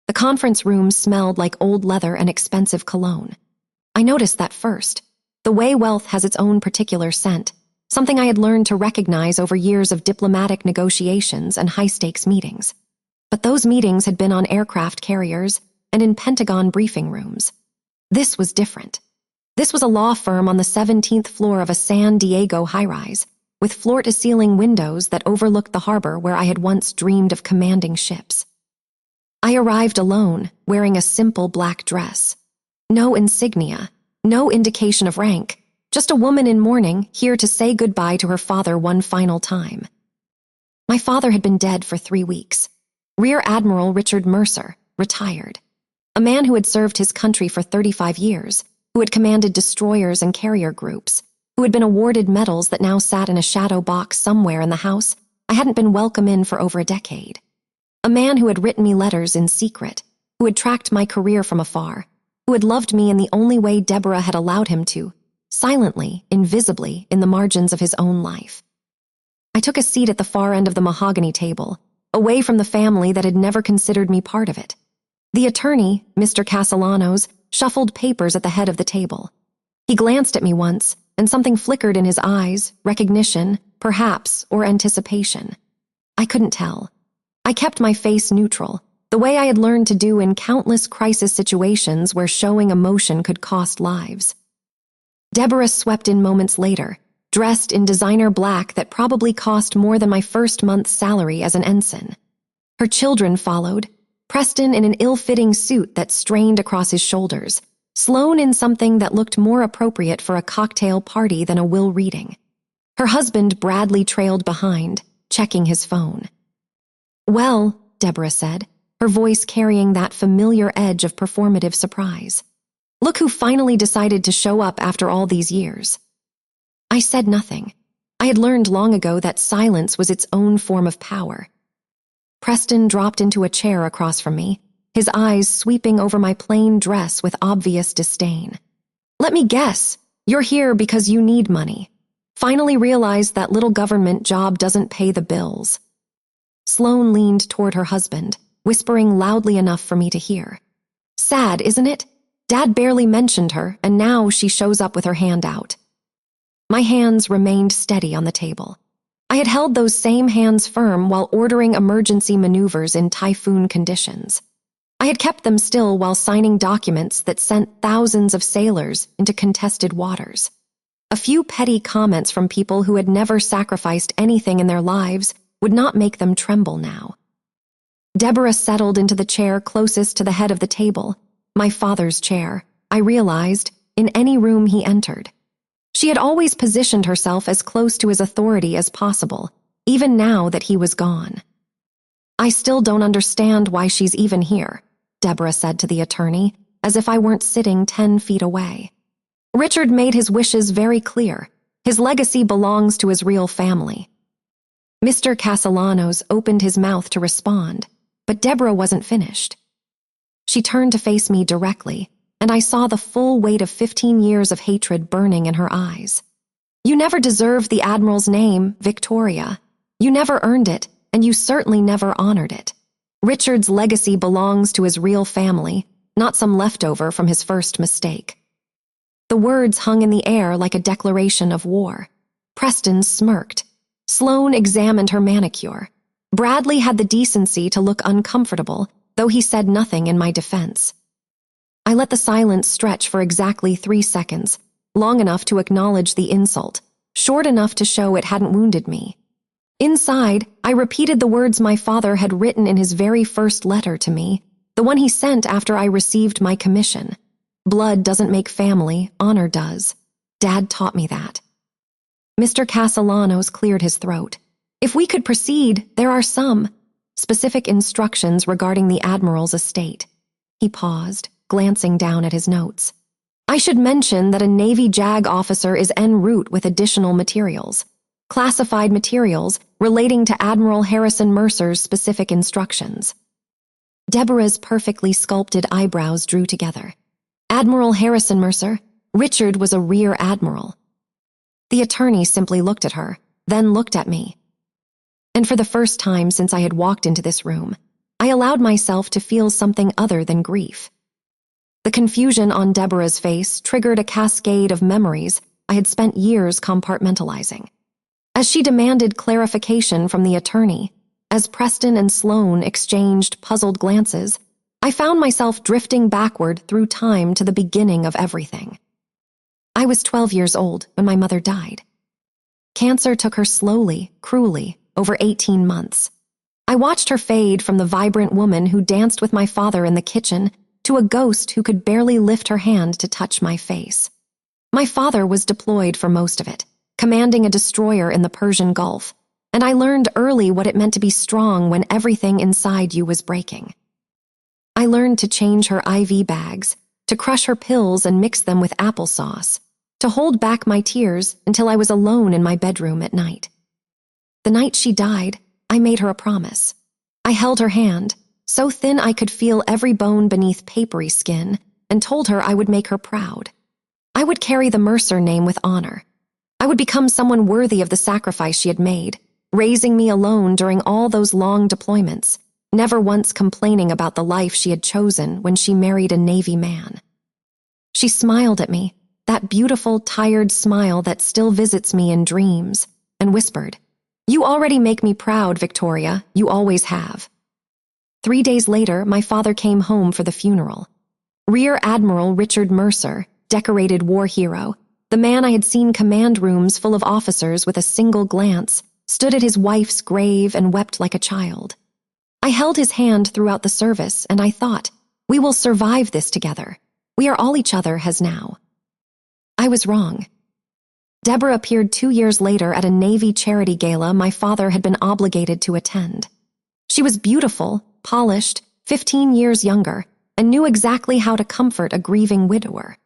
The conference room smelled like old leather and expensive cologne. I noticed that first. The way wealth has its own particular scent, something I had learned to recognize over years of diplomatic negotiations and high-stakes meetings. But those meetings had been on aircraft carriers and in Pentagon briefing rooms. This was different. This was a law firm on the 17th floor of a San Diego high-rise, with floor-to-ceiling windows that overlooked the harbor where I had once dreamed of commanding ships. I arrived alone, wearing a simple black dress. No insignia, no indication of rank, just a woman in mourning here to say goodbye to her father one final time. My father had been dead for 3 weeks. Rear Admiral Richard Mercer, retired. A man who had served his country for 35 years, who had commanded destroyers and carrier groups, who had been awarded medals that now sat in a shadow box somewhere in the house I hadn't been welcome in for over a decade. A man who had written me letters in secret, who had tracked my career from afar, who had loved me in the only way Deborah had allowed him to, silently, invisibly, in the margins of his own life. I took a seat at the far end of the mahogany table, away from the family that had never considered me part of it. The attorney, Mr. Castellanos, shuffled papers at the head of the table. He glanced at me once, and something flickered in his eyes, recognition, perhaps, or anticipation. I couldn't tell. I kept my face neutral, the way I had learned to do in countless crisis situations where showing emotion could cost lives. Deborah swept in moments later, dressed in designer black that probably cost more than my first month's salary as an ensign. Her children followed, Preston in an ill-fitting suit that strained across his shoulders, Sloane in something that looked more appropriate for a cocktail party than a will reading. Her husband Bradley trailed behind, checking his phone. "Well," Deborah said, her voice carrying that familiar edge of performative surprise. "Look who finally decided to show up after all these years." I said nothing. I had learned long ago that silence was its own form of power. Preston dropped into a chair across from me, his eyes sweeping over my plain dress with obvious disdain. "Let me guess, you're here because you need money. Finally realized that little government job doesn't pay the bills." Sloane leaned toward her husband, whispering loudly enough for me to hear. "Sad, isn't it? Dad barely mentioned her, and now she shows up with her hand out." My hands remained steady on the table. I had held those same hands firm while ordering emergency maneuvers in typhoon conditions. I had kept them still while signing documents that sent thousands of sailors into contested waters. A few petty comments from people who had never sacrificed anything in their lives would not make them tremble now. Deborah settled into the chair closest to the head of the table, my father's chair, I realized, in any room he entered. She had always positioned herself as close to his authority as possible, even now that he was gone. "I still don't understand why she's even here," Deborah said to the attorney, as if I weren't sitting 10 feet away. "Richard made his wishes very clear. His legacy belongs to his real family." Mr. Castellanos opened his mouth to respond, but Deborah wasn't finished. She turned to face me directly, and I saw the full weight of 15 years of hatred burning in her eyes. "You never deserved the Admiral's name, Victoria. You never earned it, and you certainly never honored it. Richard's legacy belongs to his real family, not some leftover from his first mistake." The words hung in the air like a declaration of war. Preston smirked. Sloane examined her manicure. Bradley had the decency to look uncomfortable, though he said nothing in my defense. I let the silence stretch for exactly 3 seconds, long enough to acknowledge the insult, short enough to show it hadn't wounded me. Inside, I repeated the words my father had written in his very first letter to me, the one he sent after I received my commission. "Blood doesn't make family, honor does. Dad taught me that." Mr. Castellanos cleared his throat. "If we could proceed, there are some specific instructions regarding the Admiral's estate." He paused, glancing down at his notes. "I should mention that a Navy JAG officer is en route with additional materials. Classified materials relating to Admiral Harrison Mercer's specific instructions." Deborah's perfectly sculpted eyebrows drew together. "Admiral Harrison Mercer? Richard was a rear admiral." The attorney simply looked at her, then looked at me. And for the first time since I had walked into this room, I allowed myself to feel something other than grief. The confusion on Deborah's face triggered a cascade of memories I had spent years compartmentalizing. As she demanded clarification from the attorney, as Preston and Sloane exchanged puzzled glances, I found myself drifting backward through time to the beginning of everything. I was 12 years old when my mother died. Cancer took her slowly, cruelly, over 18 months. I watched her fade from the vibrant woman who danced with my father in the kitchen to a ghost who could barely lift her hand to touch my face. My father was deployed for most of it, commanding a destroyer in the Persian Gulf, and I learned early what it meant to be strong when everything inside you was breaking. I learned to change her IV bags, to crush her pills and mix them with applesauce, to hold back my tears until I was alone in my bedroom at night. The night she died, I made her a promise. I held her hand, so thin I could feel every bone beneath papery skin, and told her I would make her proud. I would carry the Mercer name with honor. I would become someone worthy of the sacrifice she had made, raising me alone during all those long deployments, never once complaining about the life she had chosen when she married a Navy man. She smiled at me, that beautiful, tired smile that still visits me in dreams, and whispered, "You already make me proud, Victoria. You always have." 3 days later, my father came home for the funeral. Rear Admiral Richard Mercer, decorated war hero, the man I had seen command rooms full of officers with a single glance, stood at his wife's grave and wept like a child. I held his hand throughout the service, and I thought, we will survive this together. We are all each other has now. I was wrong. Deborah appeared 2 years later at a Navy charity gala my father had been obligated to attend. She was beautiful, polished, 15 years younger, and knew exactly how to comfort a grieving widower.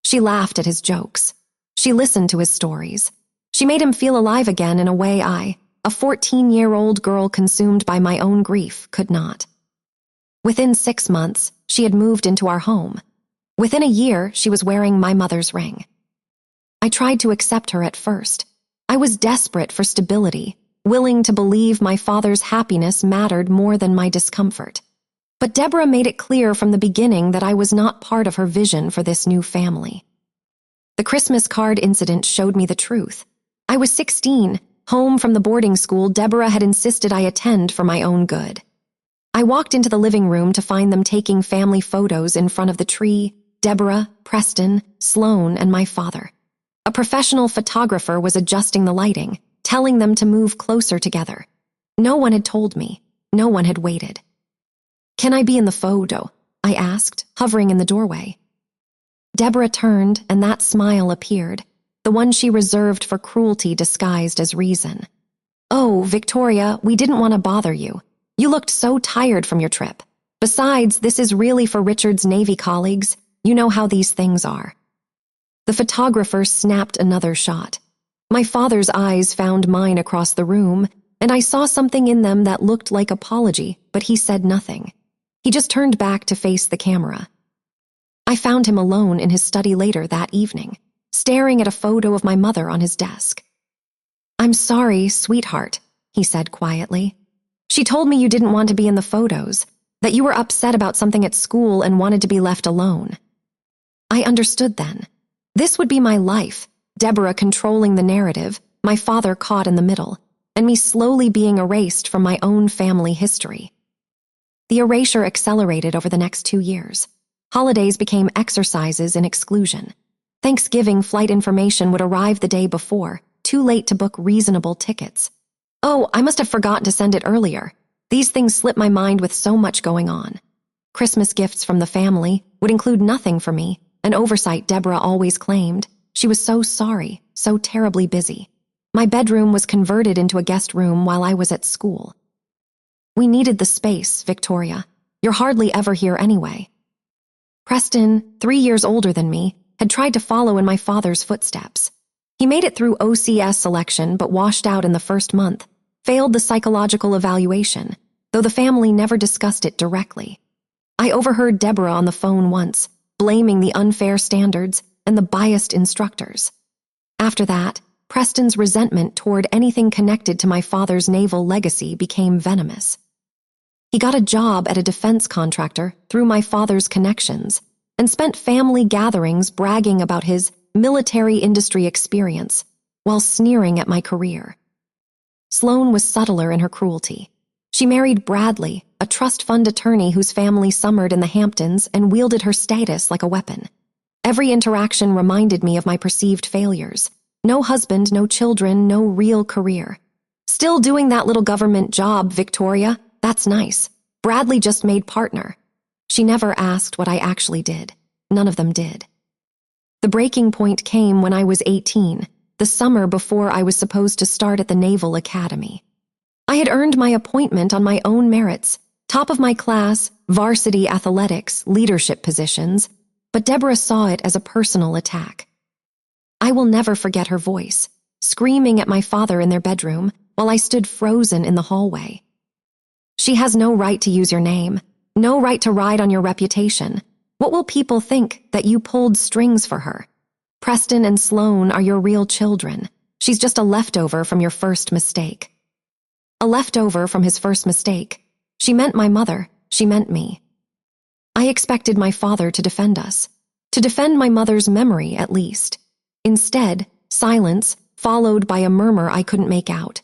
She laughed at his jokes. She listened to his stories. She made him feel alive again in a way I, a 14-year-old girl consumed by my own grief, could not. Within 6 months, she had moved into our home. Within a year, she was wearing my mother's ring. I tried to accept her at first. I was desperate for stability, willing to believe my father's happiness mattered more than my discomfort. But Deborah made it clear from the beginning that I was not part of her vision for this new family. The Christmas card incident showed me the truth. I was 16, home from the boarding school Deborah had insisted I attend for my own good. I walked into the living room to find them taking family photos in front of the tree, Deborah, Preston, Sloane, and my father. A professional photographer was adjusting the lighting, telling them to move closer together. No one had told me. No one had waited. "Can I be in the photo?" I asked, hovering in the doorway. Deborah turned, and that smile appeared, the one she reserved for cruelty disguised as reason. "Oh, Victoria, we didn't want to bother you. You looked so tired from your trip. Besides, this is really for Richard's Navy colleagues. You know how these things are." The photographer snapped another shot. My father's eyes found mine across the room, and I saw something in them that looked like apology, but he said nothing. He just turned back to face the camera. I found him alone in his study later that evening, staring at a photo of my mother on his desk. "I'm sorry, sweetheart," he said quietly. "She told me you didn't want to be in the photos, that you were upset about something at school and wanted to be left alone." I understood then. This would be my life, Deborah controlling the narrative, my father caught in the middle, and me slowly being erased from my own family history. The erasure accelerated over the next 2 years. Holidays became exercises in exclusion. Thanksgiving flight information would arrive the day before, too late to book reasonable tickets. Oh, I must have forgotten to send it earlier. These things slip my mind with so much going on. Christmas gifts from the family would include nothing for me, an oversight Deborah always claimed. She was so sorry, so terribly busy. My bedroom was converted into a guest room while I was at school. "We needed the space, Victoria. You're hardly ever here anyway." Preston, 3 years older than me, had tried to follow in my father's footsteps. He made it through OCS selection but washed out in the first month, failed the psychological evaluation, though the family never discussed it directly. I overheard Deborah on the phone once, blaming the unfair standards and the biased instructors. After that, Preston's resentment toward anything connected to my father's naval legacy became venomous. He got a job at a defense contractor through my father's connections and spent family gatherings bragging about his military industry experience while sneering at my career. Sloane was subtler in her cruelty. She married Bradley, a trust fund attorney whose family summered in the Hamptons and wielded her status like a weapon. Every interaction reminded me of my perceived failures. No husband, no children, no real career. Still doing that little government job, Victoria? That's nice. Bradley just made partner. She never asked what I actually did. None of them did. The breaking point came when I was 18, the summer before I was supposed to start at the Naval Academy. I had earned my appointment on my own merits, top of my class, varsity athletics, leadership positions, but Deborah saw it as a personal attack. I will never forget her voice, screaming at my father in their bedroom while I stood frozen in the hallway. She has no right to use your name, no right to ride on your reputation. What will people think that you pulled strings for her? Preston and Sloane are your real children. She's just a leftover from your first mistake. A leftover from his first mistake. She meant my mother. She meant me. I expected my father to defend us, to defend my mother's memory at least. Instead, silence, followed by a murmur I couldn't make out.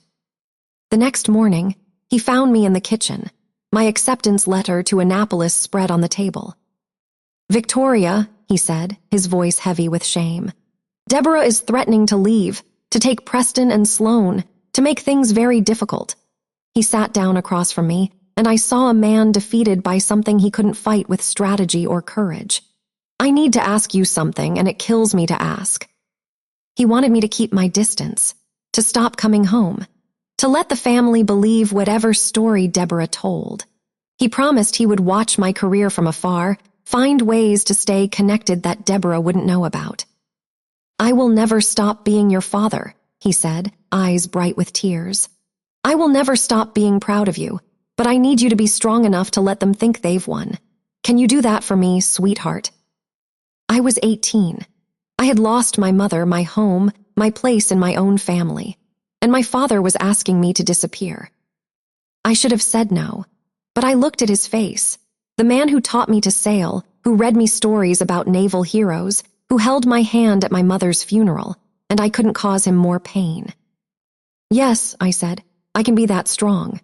The next morning, he found me in the kitchen, my acceptance letter to Annapolis spread on the table. "Victoria," he said, his voice heavy with shame. "Deborah is threatening to leave, to take Preston and Sloane, to make things very difficult." He sat down across from me, and I saw a man defeated by something he couldn't fight with strategy or courage. "I need to ask you something, and it kills me to ask." He wanted me to keep my distance, to stop coming home, to let the family believe whatever story Deborah told. He promised he would watch my career from afar, find ways to stay connected that Deborah wouldn't know about. "I will never stop being your father," he said, eyes bright with tears. "I will never stop being proud of you, but I need you to be strong enough to let them think they've won. Can you do that for me, sweetheart?" I was 18. I had lost my mother, my home, my place in my own family, and my father was asking me to disappear. I should have said no, but I looked at his face, the man who taught me to sail, who read me stories about naval heroes, who held my hand at my mother's funeral, and I couldn't cause him more pain. "Yes," I said, "I can be that strong."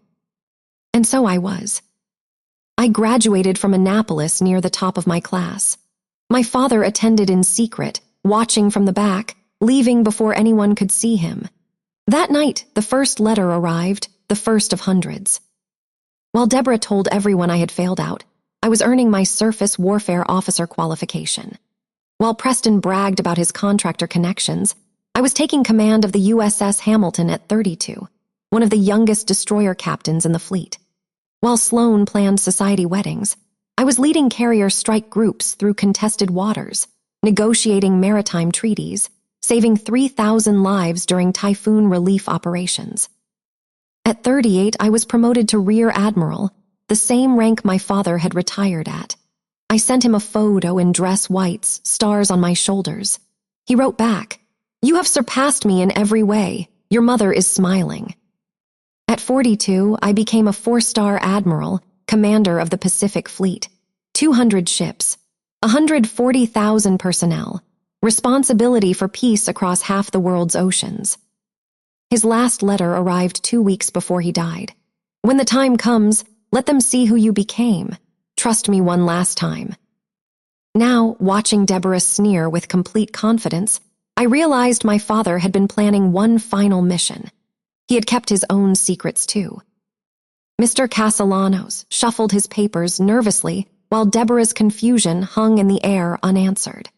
And so I was. I graduated from Annapolis near the top of my class. My father attended in secret, watching from the back, leaving before anyone could see him. That night, the first letter arrived, the first of hundreds. While Deborah told everyone I had failed out, I was earning my surface warfare officer qualification. While Preston bragged about his contractor connections, I was taking command of the USS Hamilton at 32, one of the youngest destroyer captains in the fleet. While Sloane planned society weddings, I was leading carrier strike groups through contested waters, negotiating maritime treaties, saving 3,000 lives during typhoon relief operations. At 38, I was promoted to Rear Admiral, the same rank my father had retired at. I sent him a photo in dress whites, stars on my shoulders. He wrote back, "You have surpassed me in every way. Your mother is smiling." At 42, I became a 4-star admiral, commander of the Pacific Fleet, 200 ships, 140,000 personnel, responsibility for peace across half the world's oceans. His last letter arrived 2 weeks before he died. "When the time comes, let them see who you became. Trust me one last time." Now, watching Deborah sneer with complete confidence, I realized my father had been planning one final mission. He had kept his own secrets too. Mr. Castellanos shuffled his papers nervously while Deborah's confusion hung in the air unanswered.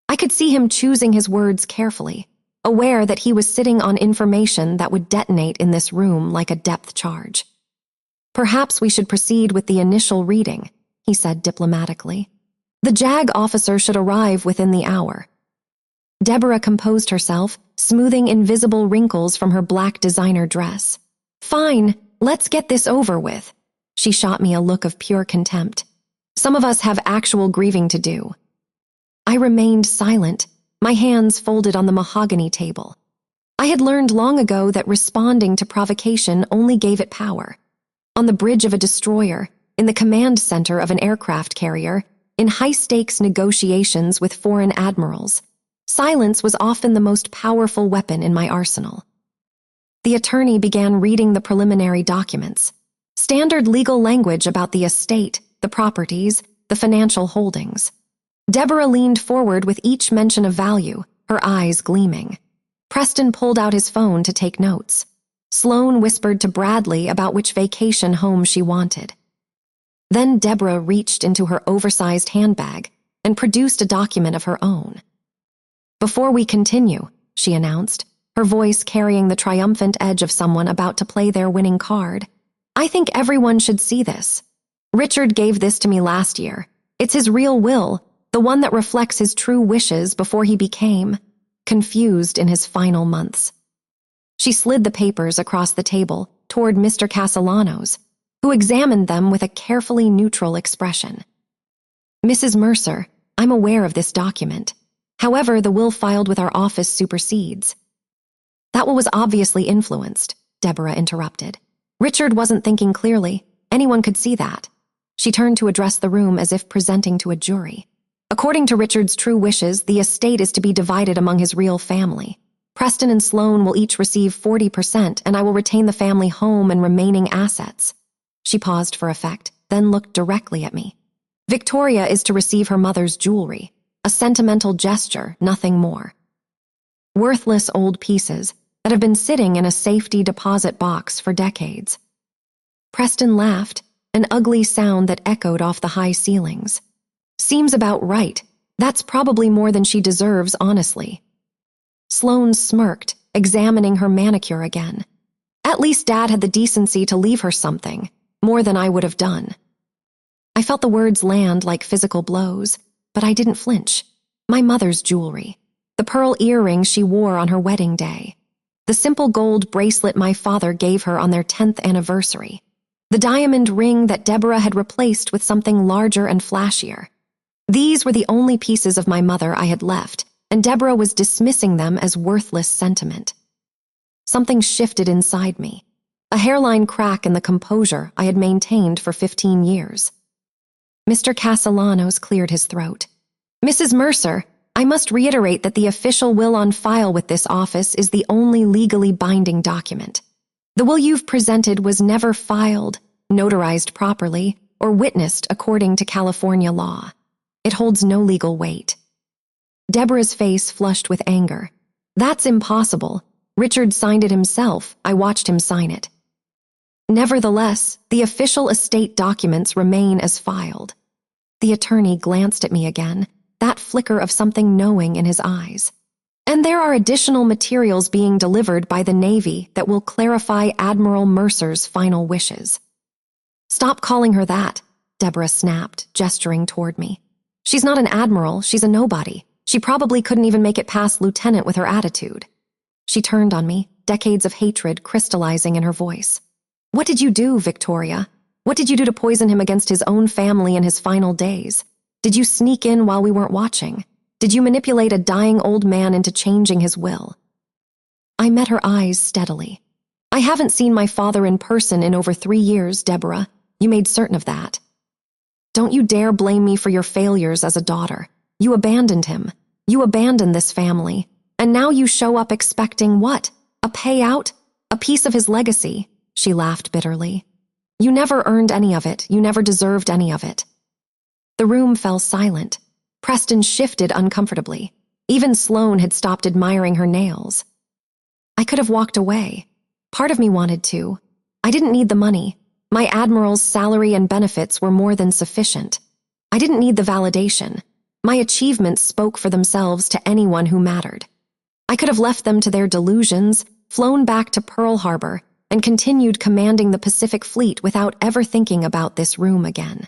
I could see him choosing his words carefully, aware that he was sitting on information that would detonate in this room like a depth charge. "Perhaps we should proceed with the initial reading," he said diplomatically. "The JAG officer should arrive within the hour." Deborah composed herself, smoothing invisible wrinkles from her black designer dress. "Fine, let's get this over with." She shot me a look of pure contempt. "Some of us have actual grieving to do." I remained silent, my hands folded on the mahogany table. I had learned long ago that responding to provocation only gave it power. on the bridge of a destroyer, in the command center of an aircraft carrier, in high-stakes negotiations with foreign admirals. Silence was often the most powerful weapon in my arsenal. The attorney began reading the preliminary documents. Standard legal language about the estate, the properties, the financial holdings. Deborah leaned forward with each mention of value, her eyes gleaming. Preston pulled out his phone to take notes. Sloane whispered to Bradley about which vacation home she wanted. Then Deborah reached into her oversized handbag and produced a document of her own. "Before we continue," she announced, her voice carrying the triumphant edge of someone about to play their winning card, "I think everyone should see this. Richard gave this to me last year. It's his real will, the one that reflects his true wishes before he became confused in his final months." She slid the papers across the table toward Mr. Castellanos, who examined them with a carefully neutral expression. "Mrs. Mercer, I'm aware of this document. However, the will filed with our office supersedes." "That will was obviously influenced," Deborah interrupted. "Richard wasn't thinking clearly. Anyone could see that." She turned to address the room as if presenting to a jury. "According to Richard's true wishes, the estate is to be divided among his real family. Preston and Sloane will each receive 40%, and I will retain the family home and remaining assets." She paused for effect, then looked directly at me. "Victoria is to receive her mother's jewelry, a sentimental gesture, nothing more. Worthless old pieces that have been sitting in a safety deposit box for decades." Preston laughed, an ugly sound that echoed off the high ceilings. "Seems about right. That's probably more than she deserves, honestly." Sloane smirked, examining her manicure again. "At least Dad had the decency to leave her something, more than I would have done." I felt the words land like physical blows, but I didn't flinch. My mother's jewelry, the pearl earrings she wore on her wedding day, the simple gold bracelet my father gave her on their 10th anniversary, the diamond ring that Deborah had replaced with something larger and flashier. These were the only pieces of my mother I had left, and Deborah was dismissing them as worthless sentiment. Something shifted inside me, a hairline crack in the composure I had maintained for 15 years. Mr. Castellanos cleared his throat. "Mrs. Mercer, I must reiterate that the official will on file with this office is the only legally binding document. The will you've presented was never filed, notarized properly, or witnessed according to California law. It holds no legal weight." Deborah's face flushed with anger. "That's impossible. Richard signed it himself. I watched him sign it." "Nevertheless, the official estate documents remain as filed." The attorney glanced at me again, that flicker of something knowing in his eyes. "And there are additional materials being delivered by the Navy that will clarify Admiral Mercer's final wishes." "Stop calling her that," Deborah snapped, gesturing toward me. "She's not an admiral, she's a nobody. She probably couldn't even make it past lieutenant with her attitude." She turned on me, decades of hatred crystallizing in her voice. "What did you do, Victoria? What did you do to poison him against his own family in his final days? Did you sneak in while we weren't watching? Did you manipulate a dying old man into changing his will?" I met her eyes steadily. "I haven't seen my father in person in over 3 years, Deborah. You made certain of that. Don't you dare blame me for your failures as a daughter. You abandoned him. You abandoned this family. And now you show up expecting what? A payout? A piece of his legacy?" She laughed bitterly. "You never earned any of it. You never deserved any of it." The room fell silent. Preston shifted uncomfortably. Even Sloane had stopped admiring her nails. I could have walked away. Part of me wanted to. I didn't need the money. My admiral's salary and benefits were more than sufficient. I didn't need the validation. My achievements spoke for themselves to anyone who mattered. I could have left them to their delusions, flown back to Pearl Harbor, and continued commanding the Pacific Fleet without ever thinking about this room again.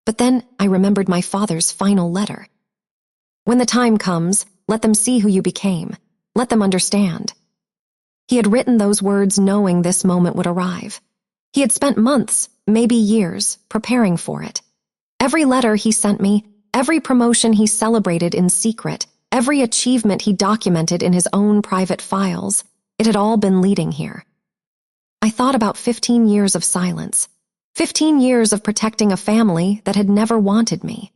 But then I remembered my father's final letter. "When the time comes, let them see who you became. Let them understand." He had written those words knowing this moment would arrive. He had spent months, maybe years, preparing for it. Every letter he sent me, every promotion he celebrated in secret, every achievement he documented in his own private files, it had all been leading here. I thought about 15 years of silence. 15 years of protecting a family that had never wanted me.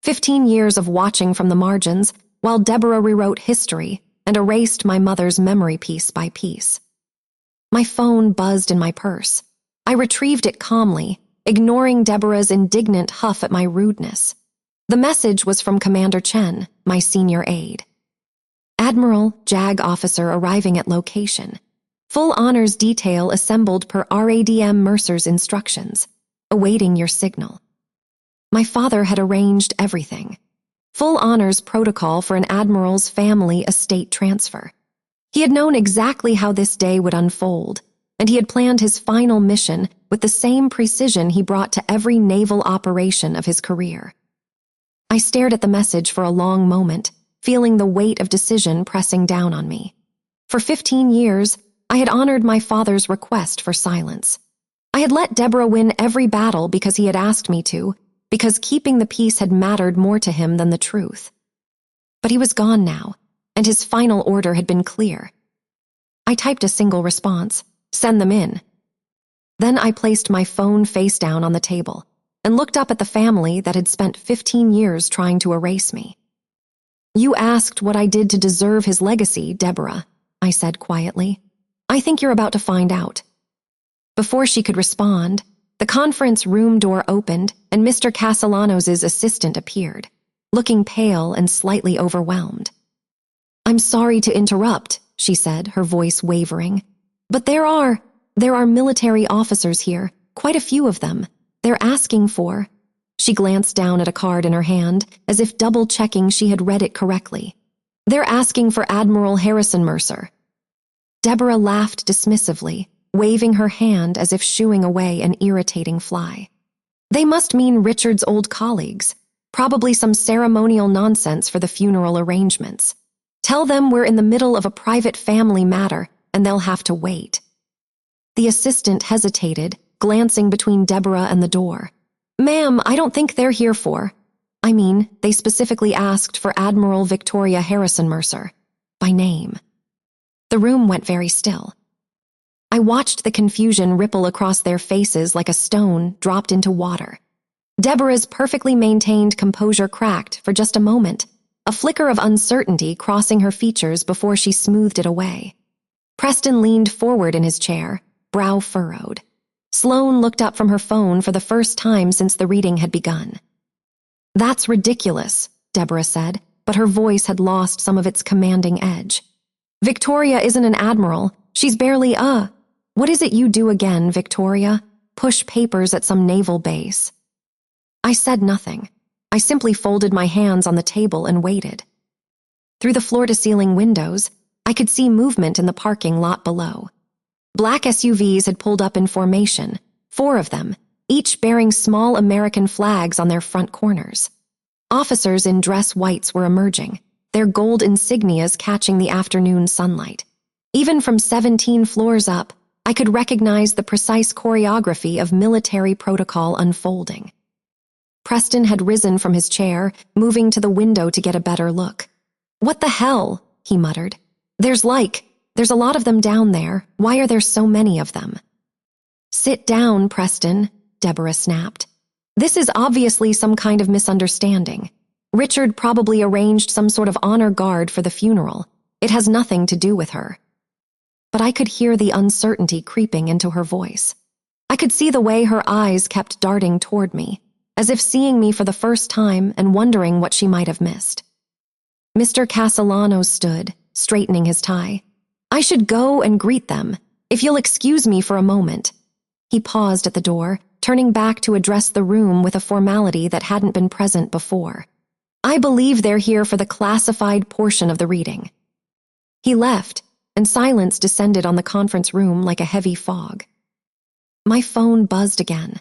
15 years of watching from the margins while Deborah rewrote history and erased my mother's memory piece by piece. My phone buzzed in my purse. I retrieved it calmly, ignoring Deborah's indignant huff at my rudeness. The message was from Commander Chen, my senior aide. Admiral, JAG officer arriving at location. Full honors detail assembled per RADM Mercer's instructions, awaiting your signal. My father had arranged everything. Full honors protocol for an admiral's family estate transfer. He had known exactly how this day would unfold, and he had planned his final mission with the same precision he brought to every naval operation of his career. I stared at the message for a long moment, feeling the weight of decision pressing down on me. For 15 years, I had honored my father's request for silence. I had let Deborah win every battle because he had asked me to, because keeping the peace had mattered more to him than the truth. But he was gone now, and his final order had been clear. I typed a single response, "Send them in." Then I placed my phone face down on the table and looked up at the family that had spent 15 years trying to erase me. "You asked what I did to deserve his legacy, Deborah," I said quietly. "I think you're about to find out." Before she could respond, the conference room door opened and Mr. Castellanos' assistant appeared, looking pale and slightly overwhelmed. "I'm sorry to interrupt," she said, her voice wavering, "but there are military officers here, quite a few of them. They're asking for—" She glanced down at a card in her hand, as if double-checking she had read it correctly. "They're asking for Admiral Harrison Mercer." Deborah laughed dismissively, waving her hand as if shooing away an irritating fly. "They must mean Richard's old colleagues, probably some ceremonial nonsense for the funeral arrangements. Tell them we're in the middle of a private family matter and they'll have to wait." The assistant hesitated, glancing between Deborah and the door. "Ma'am, I don't think they're here for— they specifically asked for Admiral Victoria Harrison Mercer, by name." The room went very still. I watched the confusion ripple across their faces like a stone dropped into water. Deborah's perfectly maintained composure cracked for just a moment, a flicker of uncertainty crossing her features before she smoothed it away. Preston leaned forward in his chair, brow furrowed. Sloane looked up from her phone for the first time since the reading had begun. "That's ridiculous," Deborah said, but her voice had lost some of its commanding edge. "Victoria isn't an admiral. She's barely What is it you do again, Victoria? Push papers at some naval base." I said nothing. I simply folded my hands on the table and waited. Through the floor-to-ceiling windows, I could see movement in the parking lot below. Black SUVs had pulled up in formation, 4 of them, each bearing small American flags on their front corners. Officers in dress whites were emerging, their gold insignias catching the afternoon sunlight. Even from 17 floors up, I could recognize the precise choreography of military protocol unfolding. Preston had risen from his chair, moving to the window to get a better look. "What the hell?" he muttered. There's a lot of them down there. Why are there so many of them?" "Sit down, Preston," Deborah snapped. "This is obviously some kind of misunderstanding. Richard probably arranged some sort of honor guard for the funeral. It has nothing to do with her." But I could hear the uncertainty creeping into her voice. I could see the way her eyes kept darting toward me, as if seeing me for the first time and wondering what she might have missed. Mr. Castellanos stood, straightening his tie. "I should go and greet them, if you'll excuse me for a moment." He paused at the door, turning back to address the room with a formality that hadn't been present before. "I believe they're here for the classified portion of the reading." He left, and silence descended on the conference room like a heavy fog. My phone buzzed again.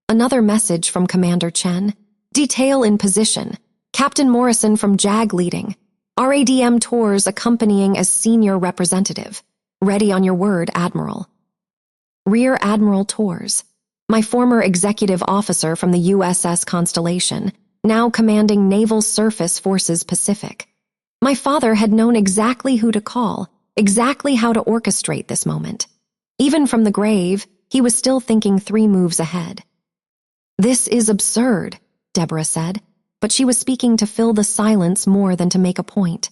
Another message from Commander Chen. "Detail in position. Captain Morrison from JAG leading. RADM tours accompanying as senior representative. Ready on your word, Admiral." Rear Admiral tours. My former executive officer from the USS Constellation, now commanding Naval Surface Forces Pacific. My father had known exactly who to call, exactly how to orchestrate this moment. Even from the grave, he was still thinking 3 moves ahead. "This is absurd," Deborah said, but she was speaking to fill the silence more than to make a point.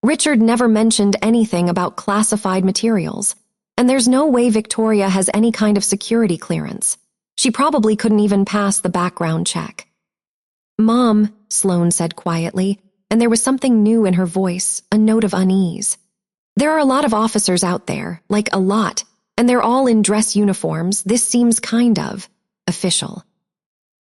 "Richard never mentioned anything about classified materials, and there's no way Victoria has any kind of security clearance. She probably couldn't even pass the background check." "Mom," Sloane said quietly, and there was something new in her voice, a note of unease. "There are a lot of officers out there, like a lot, and they're all in dress uniforms. This seems kind of official."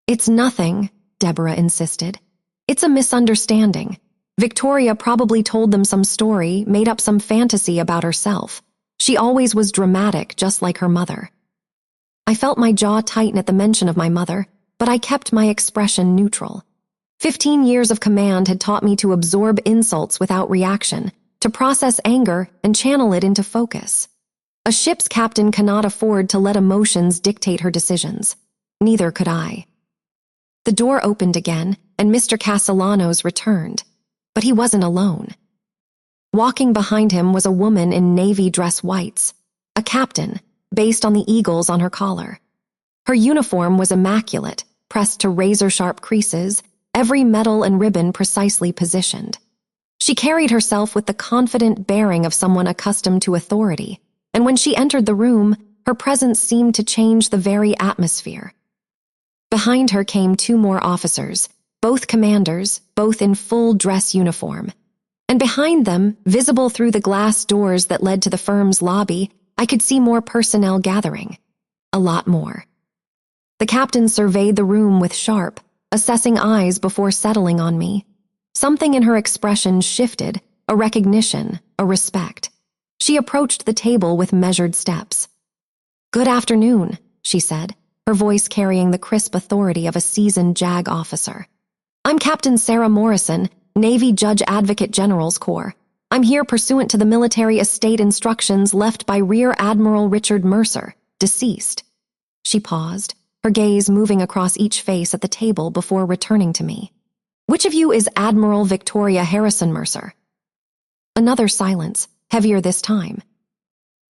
"It's nothing," Deborah insisted. "It's a misunderstanding. Victoria probably told them some story, made up some fantasy about herself. She always was dramatic, just like her mother." I felt my jaw tighten at the mention of my mother, but I kept my expression neutral. 15 years of command had taught me to absorb insults without reaction, to process anger and channel it into focus. A ship's captain cannot afford to let emotions dictate her decisions. Neither could I. The door opened again, and Mr. Castellanos returned, but he wasn't alone. Walking behind him was a woman in navy dress whites, a captain, based on the eagles on her collar. Her uniform was immaculate, pressed to razor-sharp creases, every medal and ribbon precisely positioned. She carried herself with the confident bearing of someone accustomed to authority, and when she entered the room, her presence seemed to change the very atmosphere. Behind her came 2 more officers, both commanders, both in full dress uniform. And behind them, visible through the glass doors that led to the firm's lobby, I could see more personnel gathering. A lot more. The captain surveyed the room with sharp, assessing eyes before settling on me. Something in her expression shifted, a recognition, a respect. She approached the table with measured steps. "Good afternoon," she said, her voice carrying the crisp authority of a seasoned JAG officer. "I'm Captain Sarah Morrison, Navy Judge Advocate General's Corps. I'm here pursuant to the military estate instructions left by Rear Admiral Richard Mercer, deceased." She paused, her gaze moving across each face at the table before returning to me. "Which of you is Admiral Victoria Harrison Mercer?" Another silence, heavier this time.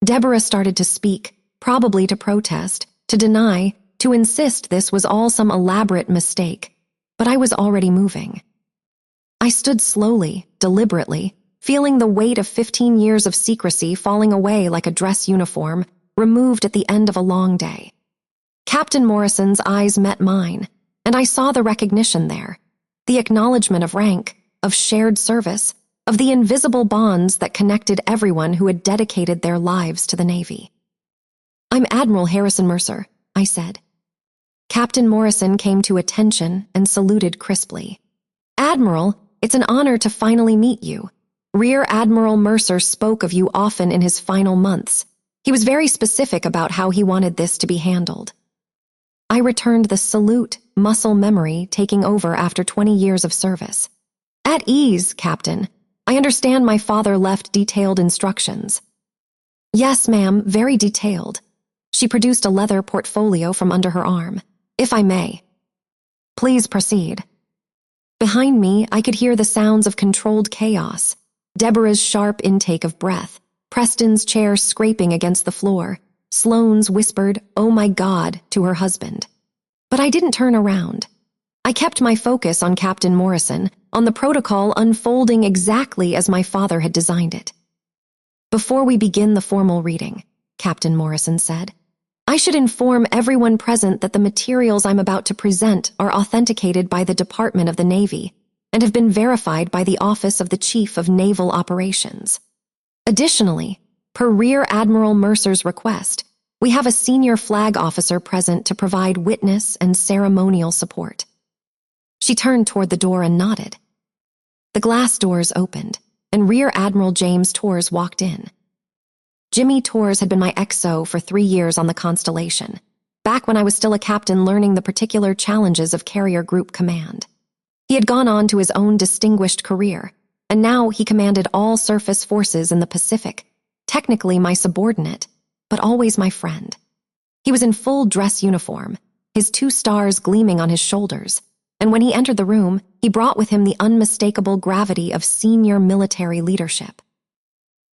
Deborah started to speak, probably to protest, to deny, to insist this was all some elaborate mistake, but I was already moving. I stood slowly, deliberately, feeling the weight of 15 years of secrecy falling away like a dress uniform, removed at the end of a long day. Captain Morrison's eyes met mine, and I saw the recognition there, the acknowledgement of rank, of shared service, of the invisible bonds that connected everyone who had dedicated their lives to the Navy. "I'm Admiral Harrison Mercer," I said. Captain Morrison came to attention and saluted crisply. "Admiral, it's an honor to finally meet you. Rear Admiral Mercer spoke of you often in his final months. He was very specific about how he wanted this to be handled." I returned the salute, muscle memory taking over after 20 years of service. "At ease, Captain. I understand my father left detailed instructions." "Yes, ma'am, very detailed." She produced a leather portfolio from under her arm. "If I may." "Please proceed." Behind me, I could hear the sounds of controlled chaos, Deborah's sharp intake of breath, Preston's chair scraping against the floor, Sloane's whispered, "Oh my God," to her husband. But I didn't turn around. I kept my focus on Captain Morrison, on the protocol unfolding exactly as my father had designed it. "Before we begin the formal reading," Captain Morrison said, "I should inform everyone present that the materials I'm about to present are authenticated by the Department of the Navy and have been verified by the Office of the Chief of Naval Operations. Additionally, per Rear Admiral Mercer's request, we have a senior flag officer present to provide witness and ceremonial support." She turned toward the door and nodded. The glass doors opened, and Rear Admiral James Torres walked in. Jimmy Torres had been my XO for 3 years on the Constellation, back when I was still a captain learning the particular challenges of carrier group command. He had gone on to his own distinguished career, and now he commanded all surface forces in the Pacific, technically my subordinate, but always my friend. He was in full dress uniform, his 2 stars gleaming on his shoulders, and when he entered the room, he brought with him the unmistakable gravity of senior military leadership.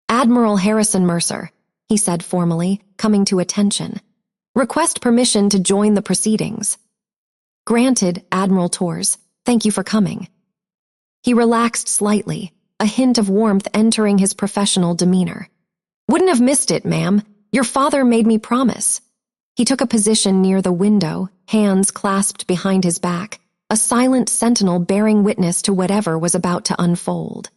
"Admiral Harrison Mercer," he said formally, coming to attention. "Request permission to join the proceedings." "Granted, Admiral Tors. Thank you for coming." He relaxed slightly, a hint of warmth entering his professional demeanor. "Wouldn't have missed it, ma'am. Your father made me promise." He took a position near the window, hands clasped behind his back, a silent sentinel bearing witness to whatever was about to unfold.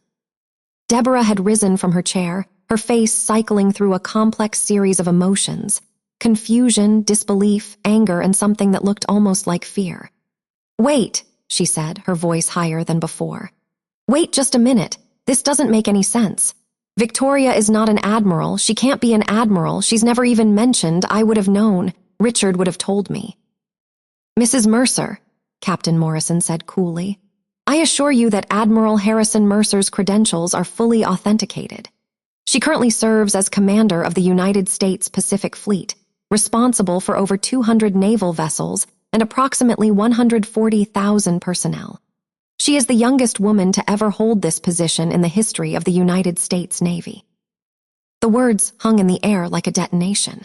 Deborah had risen from her chair, her face cycling through a complex series of emotions: confusion, disbelief, anger, and something that looked almost like fear. "Wait," she said, her voice higher than before. "Wait just a minute. This doesn't make any sense. Victoria is not an admiral. She can't be an admiral. She's never even mentioned. I would have known. Richard would have told me." "Mrs. Mercer," Captain Morrison said coolly, "I assure you that Admiral Harrison Mercer's credentials are fully authenticated. She currently serves as commander of the United States Pacific Fleet, responsible for over 200 naval vessels and approximately 140,000 personnel. She is the youngest woman to ever hold this position in the history of the United States Navy." The words hung in the air like a detonation.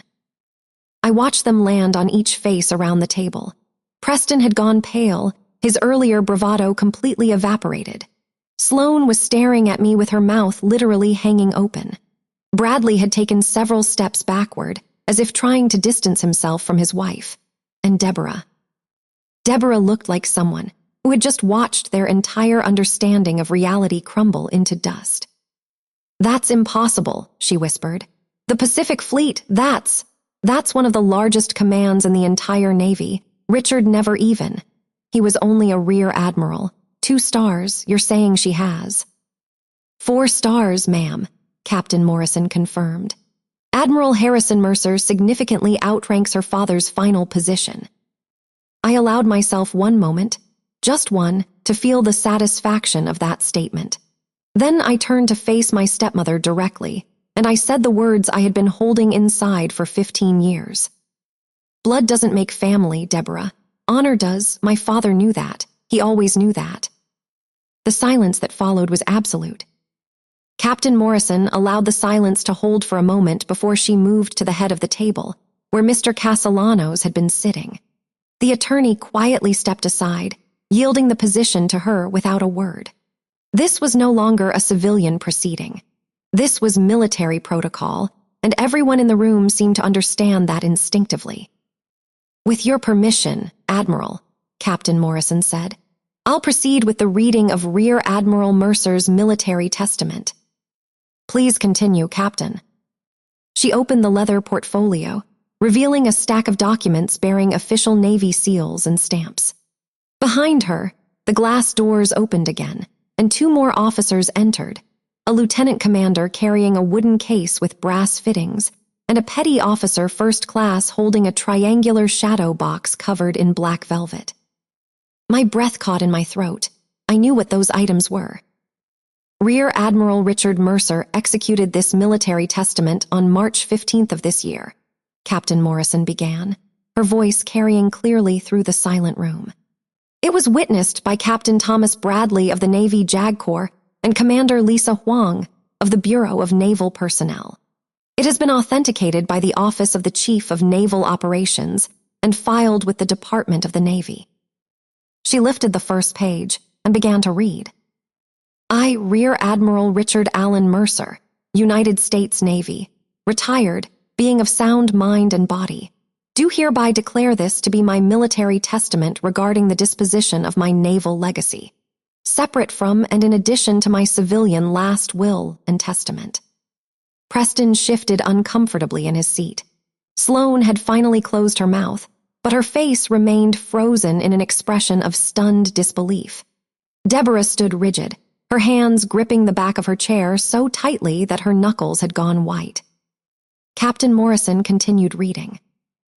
I watched them land on each face around the table. Preston had gone pale, his earlier bravado completely evaporated. Sloane was staring at me with her mouth literally hanging open. Bradley had taken several steps backward, as if trying to distance himself from his wife. And Deborah. Deborah looked like someone who had just watched their entire understanding of reality crumble into dust. "That's impossible," she whispered. "The Pacific Fleet, that's one of the largest commands in the entire Navy. Richard never even. He was only a rear admiral. 2 stars, you're saying she has." "4 stars, ma'am," Captain Morrison confirmed. "Admiral Harrison Mercer significantly outranks her father's final position." I allowed myself one moment, just one, to feel the satisfaction of that statement. Then I turned to face my stepmother directly, and I said the words I had been holding inside for 15 years. "Blood doesn't make family, Deborah. Honor does. My father knew that. He always knew that." The silence that followed was absolute. Captain Morrison allowed the silence to hold for a moment before she moved to the head of the table, where Mr. Castellanos had been sitting. The attorney quietly stepped aside, yielding the position to her without a word. This was no longer a civilian proceeding. This was military protocol, and everyone in the room seemed to understand that instinctively. "With your permission, Admiral," Captain Morrison said, "I'll proceed with the reading of Rear Admiral Mercer's military testament." "Please continue, Captain." She opened the leather portfolio, revealing a stack of documents bearing official Navy seals and stamps. Behind her, the glass doors opened again, and 2 more officers entered, a lieutenant commander carrying a wooden case with brass fittings, and a petty officer first class holding a triangular shadow box covered in black velvet. My breath caught in my throat. I knew what those items were. "Rear Admiral Richard Mercer executed this military testament on March 15th of this year," Captain Morrison began, her voice carrying clearly through the silent room. "It was witnessed by Captain Thomas Bradley of the Navy JAG Corps and Commander Lisa Huang of the Bureau of Naval Personnel. It has been authenticated by the Office of the Chief of Naval Operations and filed with the Department of the Navy." She lifted the first page and began to read. "I, Rear Admiral Richard Allen Mercer, United States Navy, retired, being of sound mind and body, do hereby declare this to be my military testament regarding the disposition of my naval legacy, separate from and in addition to my civilian last will and testament." Preston shifted uncomfortably in his seat. Sloane had finally closed her mouth, but her face remained frozen in an expression of stunned disbelief. Deborah stood rigid, her hands gripping the back of her chair so tightly that her knuckles had gone white. Captain Morrison continued reading.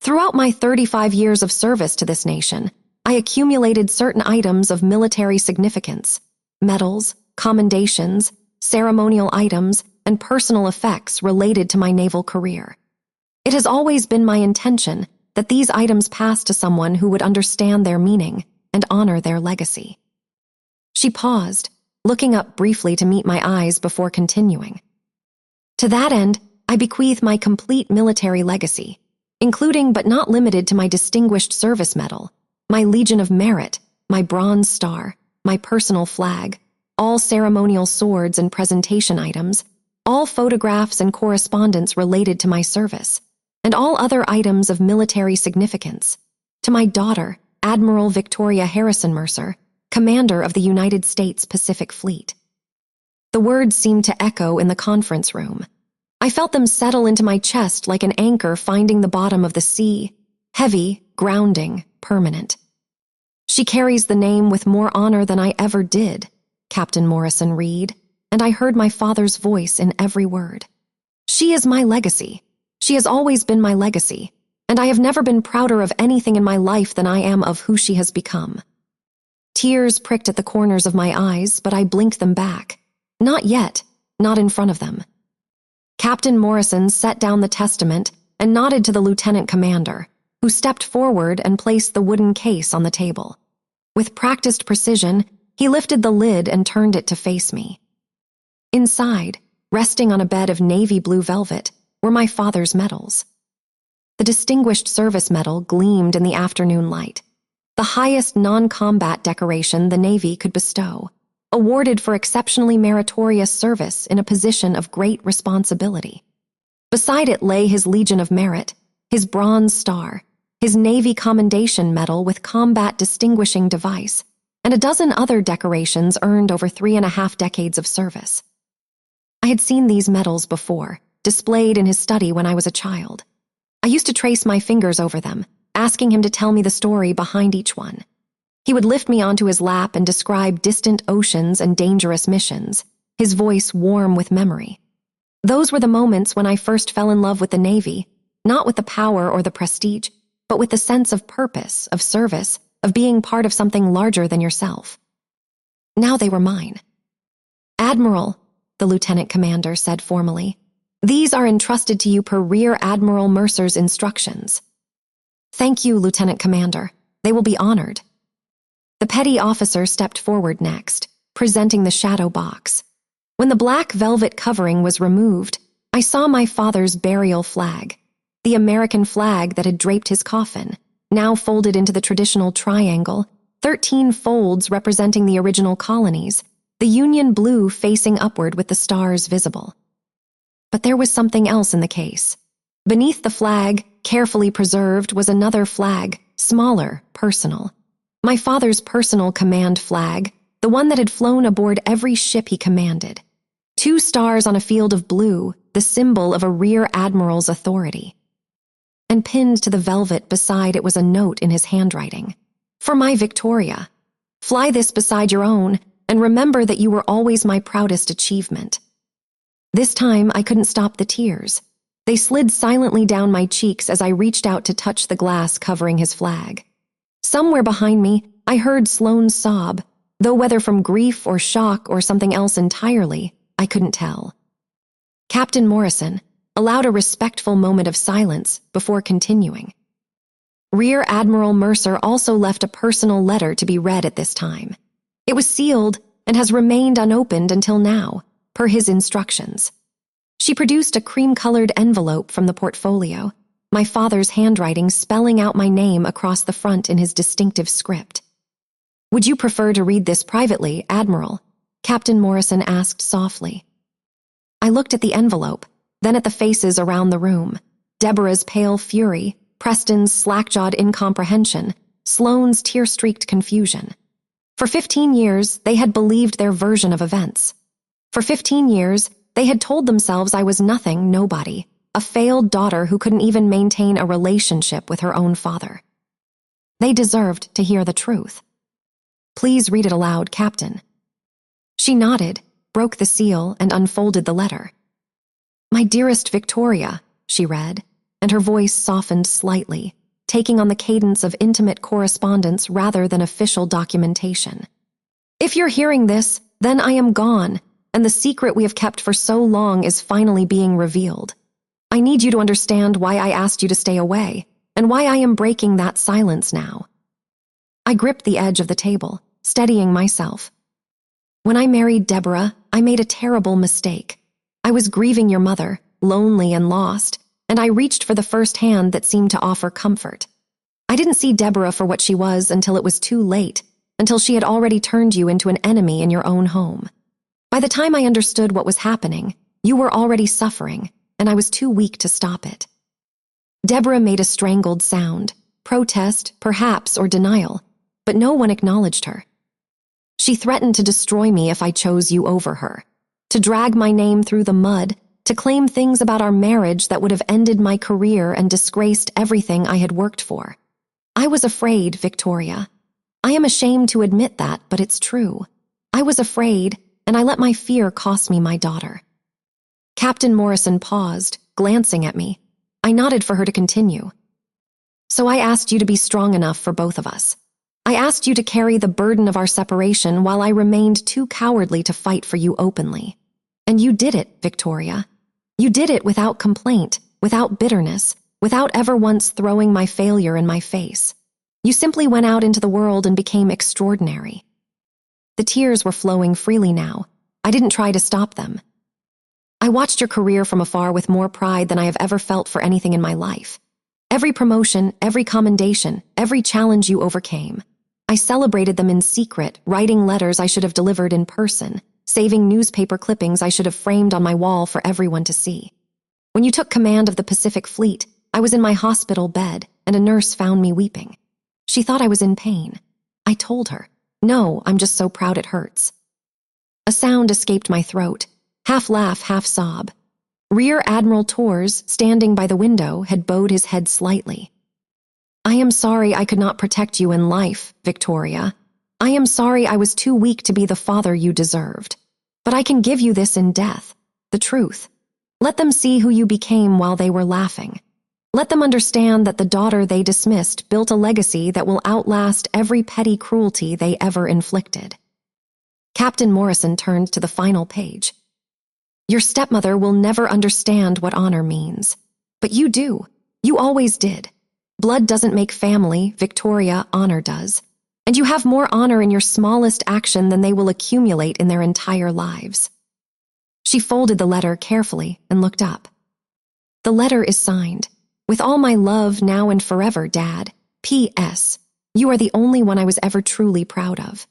"Throughout my 35 years of service to this nation, I accumulated certain items of military significance: medals, commendations, ceremonial items, and personal effects related to my naval career. It has always been my intention that these items pass to someone who would understand their meaning and honor their legacy." She paused, looking up briefly to meet my eyes before continuing. "To that end, I bequeath my complete military legacy, including but not limited to my Distinguished Service Medal, my Legion of Merit, my Bronze Star, my personal flag, all ceremonial swords and presentation items, all photographs and correspondence related to my service, and all other items of military significance, to my daughter, Admiral Victoria Harrison Mercer, Commander of the United States Pacific Fleet. The words seemed to echo in the conference room. I felt them settle into my chest like an anchor finding the bottom of the sea, heavy, grounding, permanent. She carries the name with more honor than I ever did, Captain Morrison read, and I heard my father's voice in every word. She is my legacy. She has always been my legacy, and I have never been prouder of anything in my life than I am of who she has become. Tears pricked at the corners of my eyes, but I blinked them back. Not yet, not in front of them. Captain Morrison set down the testament and nodded to the lieutenant commander, who stepped forward and placed the wooden case on the table. With practiced precision, he lifted the lid and turned it to face me. Inside, resting on a bed of navy blue velvet, were my father's medals. The Distinguished Service Medal gleamed in the afternoon light, the highest non-combat decoration the Navy could bestow, awarded for exceptionally meritorious service in a position of great responsibility. Beside it lay his Legion of Merit, his Bronze Star, his Navy Commendation Medal with Combat Distinguishing Device, and a dozen other decorations earned over 3.5 decades of service. I had seen these medals before, displayed in his study when I was a child. I used to trace my fingers over them, asking him to tell me the story behind each one. He would lift me onto his lap and describe distant oceans and dangerous missions, his voice warm with memory. Those were the moments when I first fell in love with the Navy, not with the power or the prestige, but with the sense of purpose, of service, of being part of something larger than yourself. Now they were mine. Admiral, the lieutenant commander said formally, these are entrusted to you per Rear Admiral Mercer's instructions. Thank you, Lieutenant Commander. They will be honored. The petty officer stepped forward next, presenting the shadow box. When the black velvet covering was removed, I saw my father's burial flag, the American flag that had draped his coffin, now folded into the traditional triangle, 13 folds representing the original colonies, the Union blue facing upward with the stars visible. But there was something else in the case. Beneath the flag, carefully preserved, was another flag, smaller, personal. My father's personal command flag, the one that had flown aboard every ship he commanded. 2 stars on a field of blue, the symbol of a rear admiral's authority. And pinned to the velvet beside it was a note in his handwriting. For my Victoria, fly this beside your own, and remember that you were always my proudest achievement. This time I couldn't stop the tears. They slid silently down my cheeks as I reached out to touch the glass covering his flag. Somewhere behind me, I heard Sloane's sob, though whether from grief or shock or something else entirely, I couldn't tell. Captain Morrison allowed a respectful moment of silence before continuing. Rear Admiral Mercer also left a personal letter to be read at this time. It was sealed and has remained unopened until now, per his instructions. She produced a cream-colored envelope from the portfolio, my father's handwriting spelling out my name across the front in his distinctive script. Would you prefer to read this privately, Admiral? Captain Morrison asked softly. I looked at the envelope, then at the faces around the room. Deborah's pale fury, Preston's slack-jawed incomprehension, Sloane's tear-streaked confusion. For 15 years, they had believed their version of events. For 15 years, they had told themselves I was nothing, nobody, a failed daughter who couldn't even maintain a relationship with her own father. They deserved to hear the truth. Please read it aloud, Captain. She nodded, broke the seal, and unfolded the letter. My dearest Victoria, she read, and her voice softened slightly, taking on the cadence of intimate correspondence rather than official documentation. If you're hearing this, then I am gone, and the secret we have kept for so long is finally being revealed. I need you to understand why I asked you to stay away, and why I am breaking that silence now. I gripped the edge of the table, steadying myself. When I married Deborah, I made a terrible mistake. I was grieving your mother, lonely and lost, and I reached for the first hand that seemed to offer comfort. I didn't see Deborah for what she was until it was too late, until she had already turned you into an enemy in your own home. By the time I understood what was happening, you were already suffering, and I was too weak to stop it. Deborah made a strangled sound, protest, perhaps, or denial, but no one acknowledged her. She threatened to destroy me if I chose you over her, to drag my name through the mud, to claim things about our marriage that would have ended my career and disgraced everything I had worked for. I was afraid, Victoria. I am ashamed to admit that, but it's true. I was afraid, and I let my fear cost me my daughter. Captain Morrison paused, glancing at me. I nodded for her to continue. So I asked you to be strong enough for both of us. I asked you to carry the burden of our separation while I remained too cowardly to fight for you openly. And you did it, Victoria. You did it without complaint, without bitterness, without ever once throwing my failure in my face. You simply went out into the world and became extraordinary. The tears were flowing freely now. I didn't try to stop them. I watched your career from afar with more pride than I have ever felt for anything in my life. Every promotion, every commendation, every challenge you overcame. I celebrated them in secret, writing letters I should have delivered in person, saving newspaper clippings I should have framed on my wall for everyone to see. When you took command of the Pacific Fleet, I was in my hospital bed, and a nurse found me weeping. She thought I was in pain. I told her, "No, I'm just so proud it hurts." A sound escaped my throat, half laugh, half sob. Rear Admiral Torres, standing by the window, had bowed his head slightly. "I am sorry I could not protect you in life, Victoria. I am sorry I was too weak to be the father you deserved. But I can give you this in death, the truth. Let them see who you became while they were laughing. Let them understand that the daughter they dismissed built a legacy that will outlast every petty cruelty they ever inflicted." Captain Morrison turned to the final page. "Your stepmother will never understand what honor means. But you do. You always did. Blood doesn't make family, Victoria, honor does. And you have more honor in your smallest action than they will accumulate in their entire lives." She folded the letter carefully and looked up. "The letter is signed. With all my love now and forever, Dad. P.S. You are the only one I was ever truly proud of."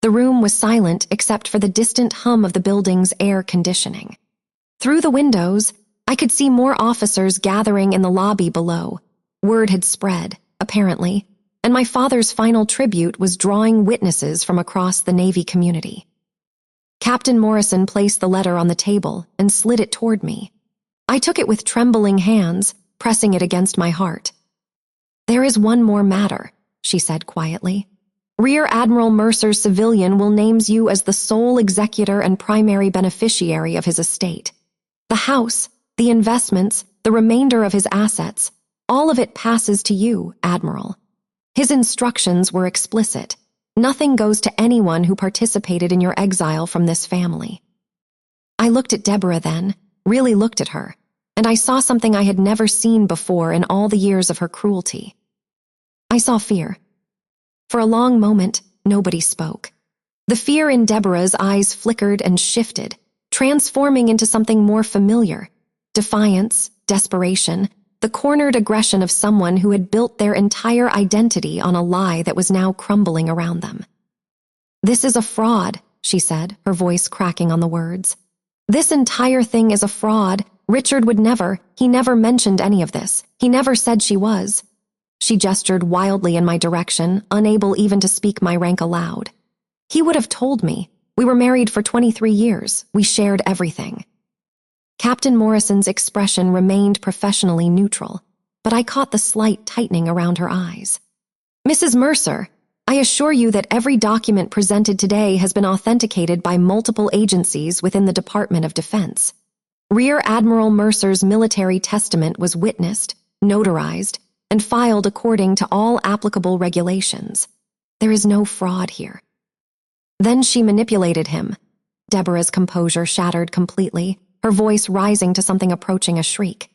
The room was silent except for the distant hum of the building's air conditioning. Through the windows, I could see more officers gathering in the lobby below. Word had spread, apparently, and my father's final tribute was drawing witnesses from across the Navy community. Captain Morrison placed the letter on the table and slid it toward me. I took it with trembling hands, pressing it against my heart. "There is one more matter," she said quietly. "Rear Admiral Mercer's civilian will names you as the sole executor and primary beneficiary of his estate. The house, the investments, the remainder of his assets, all of it passes to you, Admiral. His instructions were explicit. Nothing goes to anyone who participated in your exile from this family." I looked at Deborah then, really looked at her, and I saw something I had never seen before in all the years of her cruelty. I saw fear. For a long moment, nobody spoke. The fear in Deborah's eyes flickered and shifted, transforming into something more familiar. Defiance, desperation, the cornered aggression of someone who had built their entire identity on a lie that was now crumbling around them. "This is a fraud," she said, her voice cracking on the words. "This entire thing is a fraud. Richard would never, he never mentioned any of this. He never said she was." She gestured wildly in my direction, unable even to speak my rank aloud. "He would have told me. We were married for 23 years. We shared everything." Captain Morrison's expression remained professionally neutral, but I caught the slight tightening around her eyes. "Mrs. Mercer, I assure you that every document presented today has been authenticated by multiple agencies within the Department of Defense. Rear Admiral Mercer's military testament was witnessed, notarized, and filed according to all applicable regulations. There is no fraud here." "Then she manipulated him." Deborah's composure shattered completely, her voice rising to something approaching a shriek.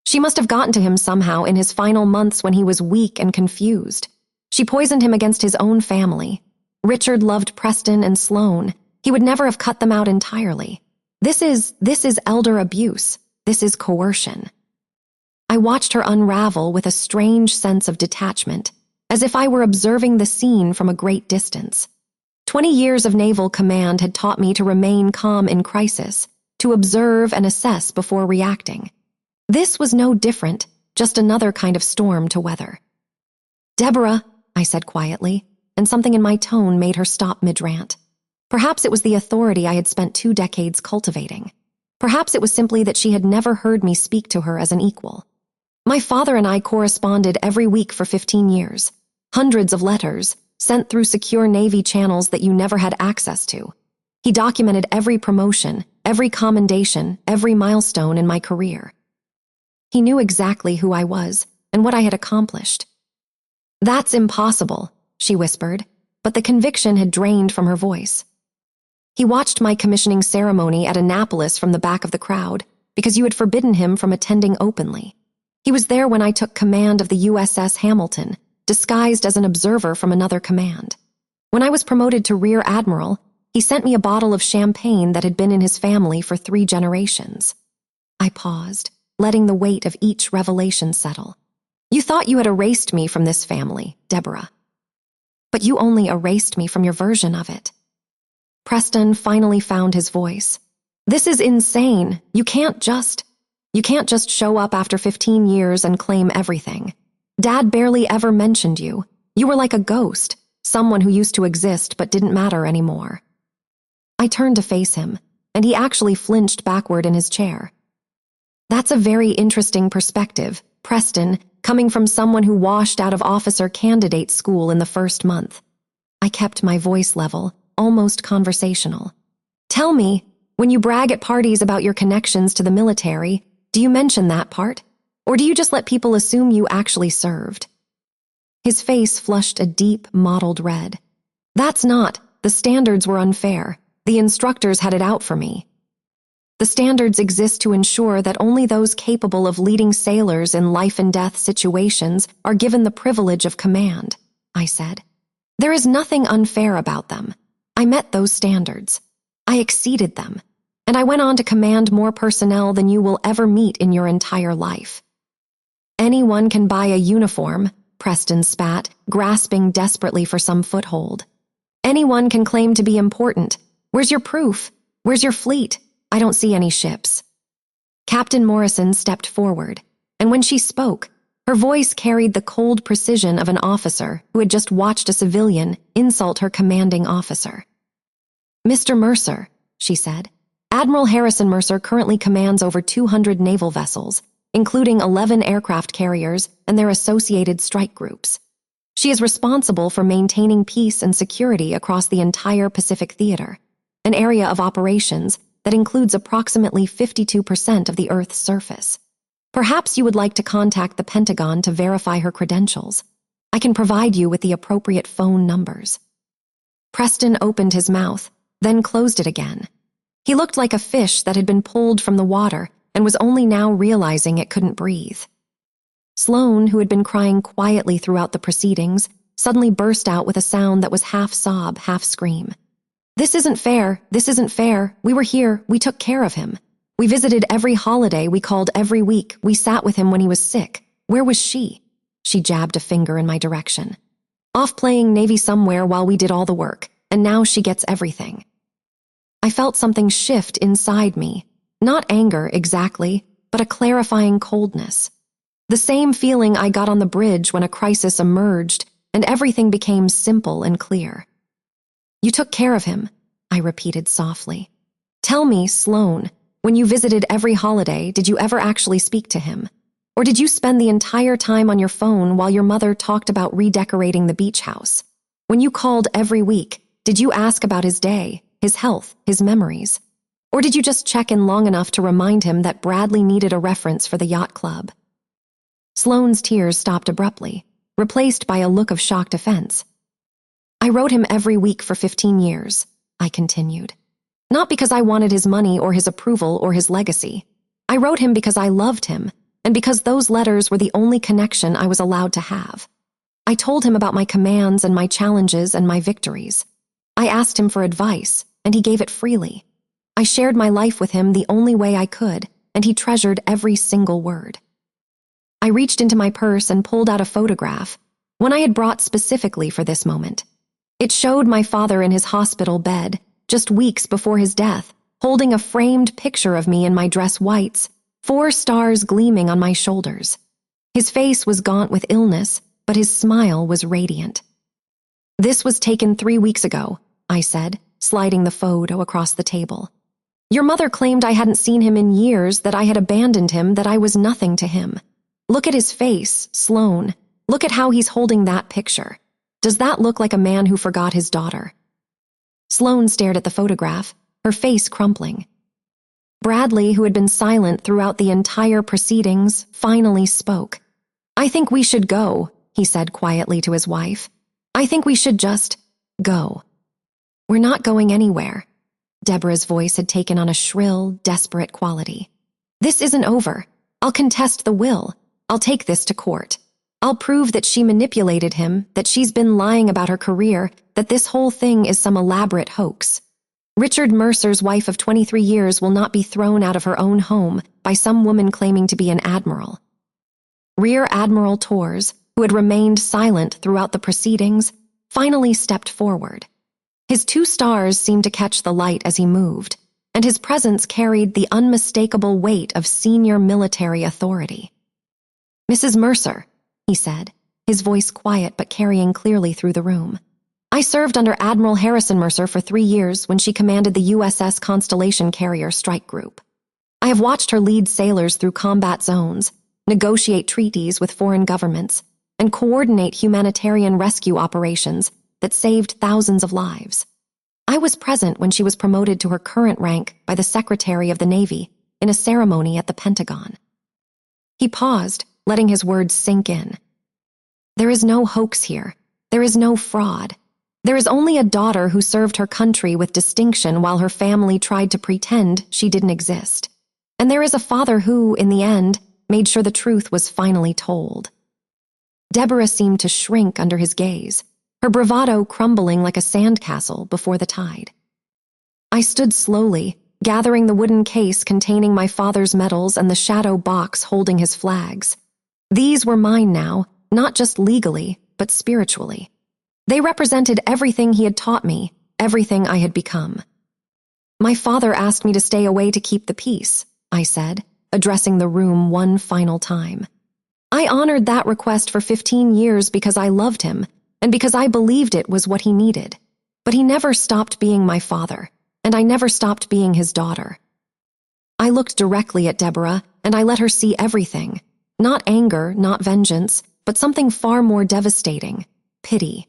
"She must have gotten to him somehow in his final months when he was weak and confused. She poisoned him against his own family. Richard loved Preston and Sloane. He would never have cut them out entirely. This is elder abuse. This is coercion. I watched her unravel with a strange sense of detachment, as if I were observing the scene from a great distance. 20 years of naval command had taught me to remain calm in crisis, to observe and assess before reacting. This was no different, just another kind of storm to weather. "Deborah," I said quietly, and something in my tone made her stop mid-rant. Perhaps it was the authority I had spent 2 decades cultivating. Perhaps it was simply that she had never heard me speak to her as an equal. My father and I corresponded every week for 15 years. Hundreds of letters, sent through secure Navy channels that you never had access to. He documented every promotion, every commendation, every milestone in my career. He knew exactly who I was and what I had accomplished. "That's impossible," she whispered, but the conviction had drained from her voice. "He watched my commissioning ceremony at Annapolis from the back of the crowd because you had forbidden him from attending openly. He was there when I took command of the USS Hamilton, disguised as an observer from another command. When I was promoted to Rear Admiral, he sent me a bottle of champagne that had been in his family for 3 generations. I paused, letting the weight of each revelation settle. "You thought you had erased me from this family, Deborah. But you only erased me from your version of it." Preston finally found his voice. "This is insane. You can't just show up after 15 years and claim everything. Dad barely ever mentioned you. You were like a ghost, someone who used to exist but didn't matter anymore." I turned to face him, and he actually flinched backward in his chair. "That's a very interesting perspective, Preston, coming from someone who washed out of officer candidate school in the first month." I kept my voice level, almost conversational. "Tell me, when you brag at parties about your connections to the military, do you mention that part? Or do you just let people assume you actually served?" His face flushed a deep, mottled red. "That's not. The standards were unfair. The instructors had it out for me. The standards exist to ensure that only those capable of leading sailors in life-and-death situations are given the privilege of command," I said. "There is nothing unfair about them. I met those standards. I exceeded them. And I went on to command more personnel than you will ever meet in your entire life." "Anyone can buy a uniform," Preston spat, grasping desperately for some foothold. "Anyone can claim to be important. Where's your proof? Where's your fleet? I don't see any ships." Captain Morrison stepped forward, and when she spoke, her voice carried the cold precision of an officer who had just watched a civilian insult her commanding officer. "Mr. Mercer," she said, "Admiral Harrison Mercer currently commands over 200 naval vessels, including 11 aircraft carriers and their associated strike groups. She is responsible for maintaining peace and security across the entire Pacific Theater, an area of operations that includes approximately 52% of the Earth's surface. Perhaps you would like to contact the Pentagon to verify her credentials. I can provide you with the appropriate phone numbers." Preston opened his mouth, then closed it again. He looked like a fish that had been pulled from the water and was only now realizing it couldn't breathe. Sloane, who had been crying quietly throughout the proceedings, suddenly burst out with a sound that was half sob, half scream. "This isn't fair. This isn't fair. We were here. We took care of him. We visited every holiday. We called every week. We sat with him when he was sick. Where was she?" She jabbed a finger in my direction. "Off playing Navy somewhere while we did all the work, and now she gets everything." I felt something shift inside me. Not anger, exactly, but a clarifying coldness. The same feeling I got on the bridge when a crisis emerged and everything became simple and clear. "You took care of him," I repeated softly. "Tell me, Sloane, when you visited every holiday, did you ever actually speak to him? Or did you spend the entire time on your phone while your mother talked about redecorating the beach house? When you called every week, did you ask about his day, his health, his memories? Or did you just check in long enough to remind him that Bradley needed a reference for the yacht club?" Sloane's tears stopped abruptly, replaced by a look of shocked offense. "I wrote him every week for 15 years, I continued. "Not because I wanted his money or his approval or his legacy. I wrote him because I loved him, and because those letters were the only connection I was allowed to have. I told him about my commands and my challenges and my victories. I asked him for advice, and he gave it freely. I shared my life with him the only way I could, and he treasured every single word. I reached into my purse and pulled out a photograph, one I had brought specifically for this moment. It showed my father in his hospital bed, just weeks before his death, holding a framed picture of me in my dress whites, 4 stars gleaming on my shoulders. His face was gaunt with illness, but his smile was radiant. "This was taken 3 weeks ago," I said, sliding the photo across the table. "Your mother claimed I hadn't seen him in years, that I had abandoned him, that I was nothing to him. Look at his face, Sloan. Look at how he's holding that picture. Does that look like a man who forgot his daughter?" Sloan stared at the photograph, her face crumpling. Bradley, who had been silent throughout the entire proceedings, finally spoke. "I think we should go," he said quietly to his wife. "I think we should just go." "We're not going anywhere." Deborah's voice had taken on a shrill, desperate quality. "This isn't over. I'll contest the will. I'll take this to court. I'll prove that she manipulated him, that she's been lying about her career, that this whole thing is some elaborate hoax. Richard Mercer's wife of 23 years will not be thrown out of her own home by some woman claiming to be an admiral." Rear Admiral Torres, who had remained silent throughout the proceedings, finally stepped forward. His 2 stars seemed to catch the light as he moved, and his presence carried the unmistakable weight of senior military authority. "Mrs. Mercer," he said, his voice quiet but carrying clearly through the room. "I served under Admiral Harrison Mercer for 3 years when she commanded the USS Constellation Carrier Strike Group. I have watched her lead sailors through combat zones, negotiate treaties with foreign governments, and coordinate humanitarian rescue operations that saved thousands of lives. I was present when she was promoted to her current rank by the Secretary of the Navy in a ceremony at the Pentagon." He paused, letting his words sink in. "There is no hoax here. There is no fraud. There is only a daughter who served her country with distinction while her family tried to pretend she didn't exist. And there is a father who, in the end, made sure the truth was finally told." Deborah seemed to shrink under his gaze, her bravado crumbling like a sandcastle before the tide. I stood slowly, gathering the wooden case containing my father's medals and the shadow box holding his flags. These were mine now, not just legally, but spiritually. They represented everything he had taught me, everything I had become. "My father asked me to stay away to keep the peace," I said, addressing the room one final time. "I honored that request for 15 years because I loved him, and because I believed it was what he needed. But he never stopped being my father, and I never stopped being his daughter." I looked directly at Deborah, and I let her see everything. Not anger, not vengeance, but something far more devastating: pity.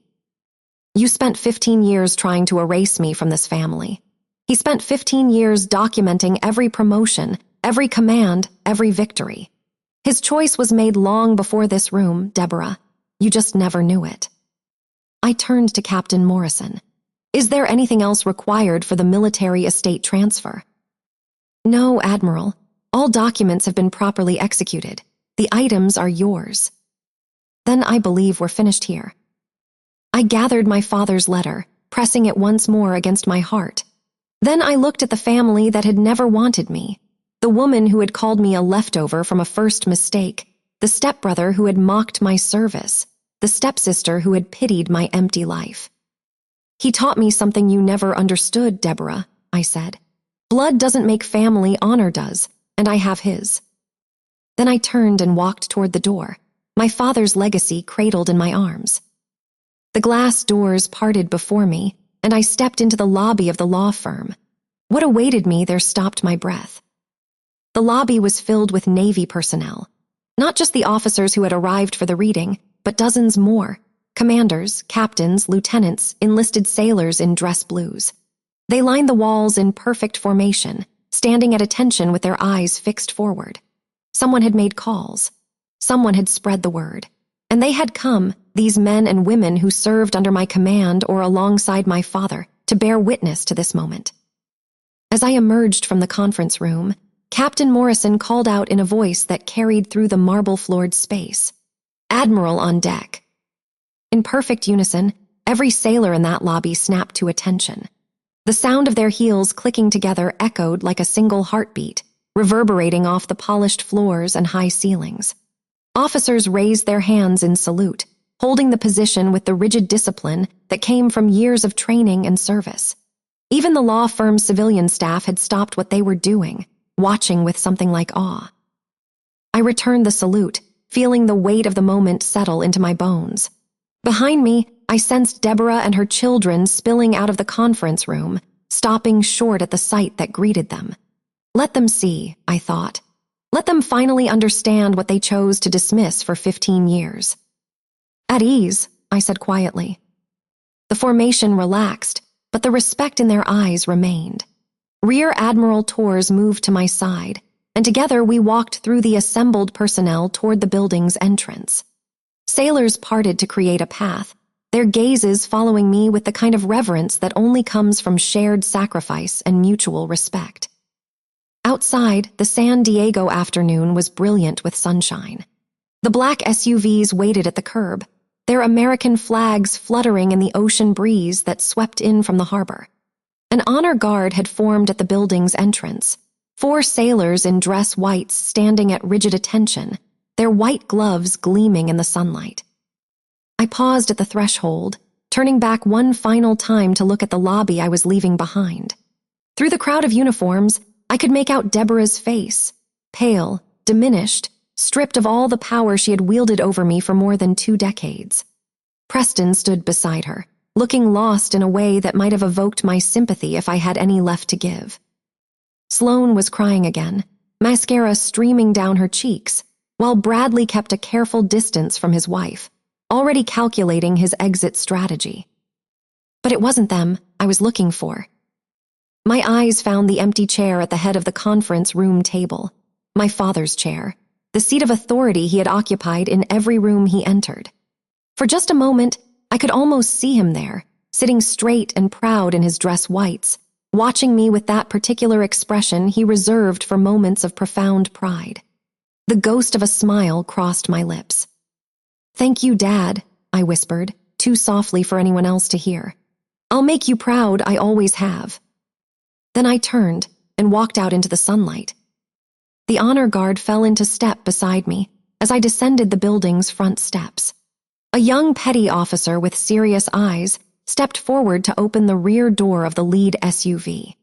"You spent 15 years trying to erase me from this family. He spent 15 years documenting every promotion, every command, every victory. His choice was made long before this room, Deborah. You just never knew it." I turned to Captain Morrison. "Is there anything else required for the military estate transfer?" "No, Admiral. All documents have been properly executed. The items are yours." "Then I believe we're finished here." I gathered my father's letter, pressing it once more against my heart. Then I looked at the family that had never wanted me, the woman who had called me a leftover from a first mistake, the stepbrother who had mocked my service, the stepsister who had pitied my empty life. "He taught me something you never understood, Deborah," I said. "Blood doesn't make family, honor does, and I have his." Then I turned and walked toward the door, my father's legacy cradled in my arms. The glass doors parted before me, and I stepped into the lobby of the law firm. What awaited me there stopped my breath. The lobby was filled with Navy personnel, not just the officers who had arrived for the reading, but dozens more: commanders, captains, lieutenants, enlisted sailors in dress blues. They lined the walls in perfect formation, standing at attention with their eyes fixed forward. Someone had made calls. Someone had spread the word. And they had come, these men and women who served under my command or alongside my father, to bear witness to this moment. As I emerged from the conference room, Captain Morrison called out in a voice that carried through the marble-floored space, "Admiral on deck." In perfect unison, every sailor in that lobby snapped to attention. The sound of their heels clicking together echoed like a single heartbeat, reverberating off the polished floors and high ceilings. Officers raised their hands in salute, holding the position with the rigid discipline that came from years of training and service. Even the law firm's civilian staff had stopped what they were doing, watching with something like awe. I returned the salute, feeling the weight of the moment settle into my bones. Behind me, I sensed Deborah and her children spilling out of the conference room, stopping short at the sight that greeted them. Let them see, I thought. Let them finally understand what they chose to dismiss for 15 years. At ease, I said quietly. The formation relaxed, but the respect in their eyes remained. Rear Admiral Torres moved to my side, and together we walked through the assembled personnel toward the building's entrance. Sailors parted to create a path, their gazes following me with the kind of reverence that only comes from shared sacrifice and mutual respect. Outside, the San Diego afternoon was brilliant with sunshine. The black SUVs waited at the curb, their American flags fluttering in the ocean breeze that swept in from the harbor. An honor guard had formed at the building's entrance, 4 sailors in dress whites standing at rigid attention, their white gloves gleaming in the sunlight. I paused at the threshold, turning back one final time to look at the lobby I was leaving behind. Through the crowd of uniforms, I could make out Deborah's face, pale, diminished, stripped of all the power she had wielded over me for more than 2 decades. Preston stood beside her, looking lost in a way that might have evoked my sympathy if I had any left to give. Sloane was crying again, mascara streaming down her cheeks, while Bradley kept a careful distance from his wife, already calculating his exit strategy. But it wasn't them I was looking for. My eyes found the empty chair at the head of the conference room table, my father's chair, the seat of authority he had occupied in every room he entered. For just a moment, I could almost see him there, sitting straight and proud in his dress whites, watching me with that particular expression he reserved for moments of profound pride. The ghost of a smile crossed my lips. "Thank you, Dad," I whispered, too softly for anyone else to hear. "I'll make you proud, I always have." Then I turned and walked out into the sunlight. The honor guard fell into step beside me as I descended the building's front steps. A young petty officer with serious eyes stepped forward to open the rear door of the lead SUV.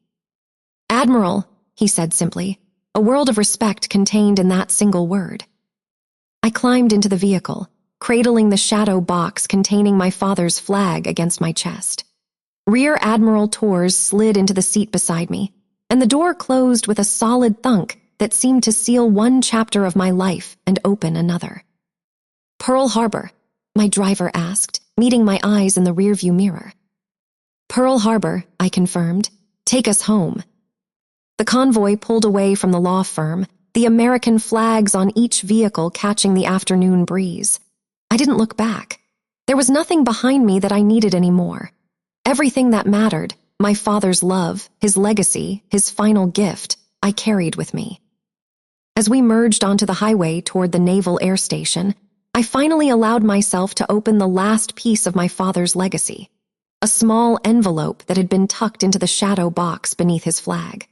"Admiral," he said simply, a world of respect contained in that single word. I climbed into the vehicle, cradling the shadow box containing my father's flag against my chest. Rear Admiral Torres slid into the seat beside me, and the door closed with a solid thunk that seemed to seal one chapter of my life and open another. "Pearl Harbor?" my driver asked, meeting my eyes in the rearview mirror. "Pearl Harbor," I confirmed. "Take us home." The convoy pulled away from the law firm, the American flags on each vehicle catching the afternoon breeze. I didn't look back. There was nothing behind me that I needed anymore. Everything that mattered, my father's love, his legacy, his final gift, I carried with me. As we merged onto the highway toward the Naval Air Station, I finally allowed myself to open the last piece of my father's legacy, a small envelope that had been tucked into the shadow box beneath his flag.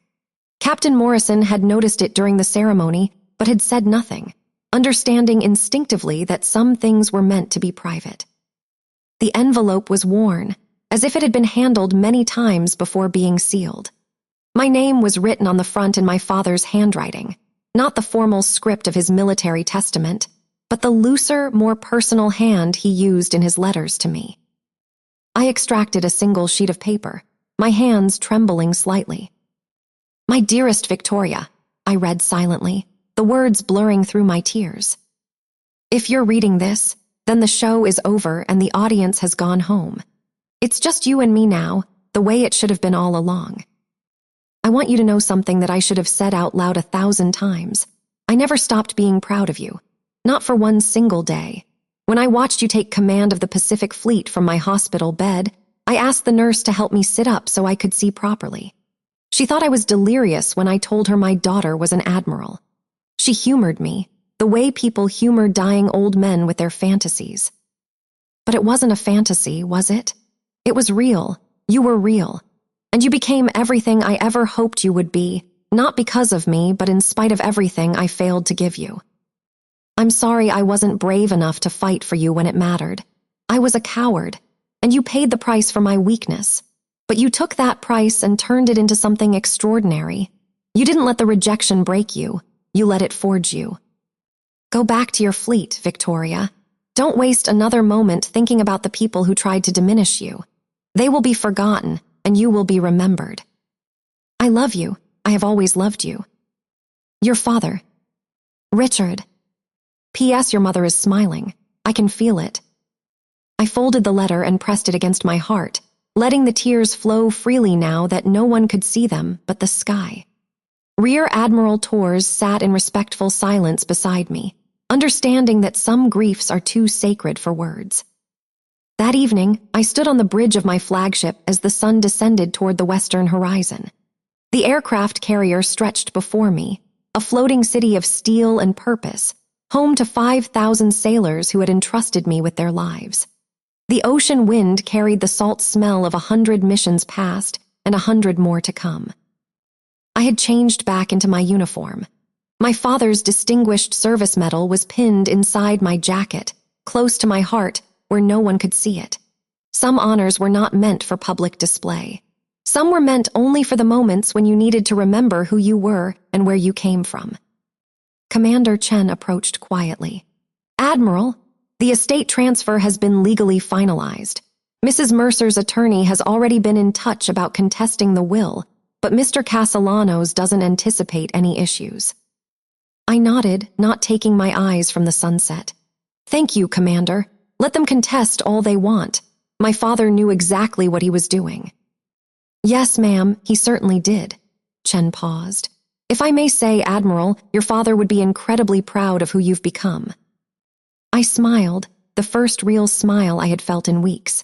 Captain Morrison had noticed it during the ceremony, but had said nothing, understanding instinctively that some things were meant to be private. The envelope was worn, as if it had been handled many times before being sealed. My name was written on the front in my father's handwriting, not the formal script of his military testament, but the looser, more personal hand he used in his letters to me. I extracted a single sheet of paper, my hands trembling slightly. "My dearest Victoria," I read silently, the words blurring through my tears. "If you're reading this, then the show is over and the audience has gone home. It's just you and me now, the way it should have been all along. I want you to know something that I should have said out loud 1,000 times. I never stopped being proud of you. Not for one single day. When I watched you take command of the Pacific Fleet from my hospital bed, I asked the nurse to help me sit up so I could see properly. She thought I was delirious when I told her my daughter was an admiral. She humored me, the way people humor dying old men with their fantasies. But it wasn't a fantasy, was it? It was real. You were real. And you became everything I ever hoped you would be, not because of me, but in spite of everything I failed to give you. I'm sorry I wasn't brave enough to fight for you when it mattered. I was a coward, and you paid the price for my weakness. But you took that price and turned it into something extraordinary. You didn't let the rejection break you. You let it forge you. Go back to your fleet, Victoria. Don't waste another moment thinking about the people who tried to diminish you. They will be forgotten, and you will be remembered. I love you. I have always loved you. Your father. Richard. P.S. Your mother is smiling. I can feel it. I folded the letter and pressed it against my heart, letting the tears flow freely now that no one could see them but the sky. Rear Admiral Torres sat in respectful silence beside me, understanding that some griefs are too sacred for words. That evening, I stood on the bridge of my flagship as the sun descended toward the western horizon. The aircraft carrier stretched before me, a floating city of steel and purpose, home to 5,000 sailors who had entrusted me with their lives. The ocean wind carried the salt smell of 100 missions past and 100 more to come. I had changed back into my uniform. My father's Distinguished Service Medal was pinned inside my jacket, close to my heart where no one could see it. Some honors were not meant for public display. Some were meant only for the moments when you needed to remember who you were and where you came from. Commander Chen approached quietly. Admiral, the estate transfer has been legally finalized. Mrs. Mercer's attorney has already been in touch about contesting the will, but Mr. Castellanos doesn't anticipate any issues. I nodded, not taking my eyes from the sunset. Thank you, Commander. Let them contest all they want. My father knew exactly what he was doing. Yes, ma'am, he certainly did. Chen paused. If I may say, Admiral, your father would be incredibly proud of who you've become. I smiled, the first real smile I had felt in weeks.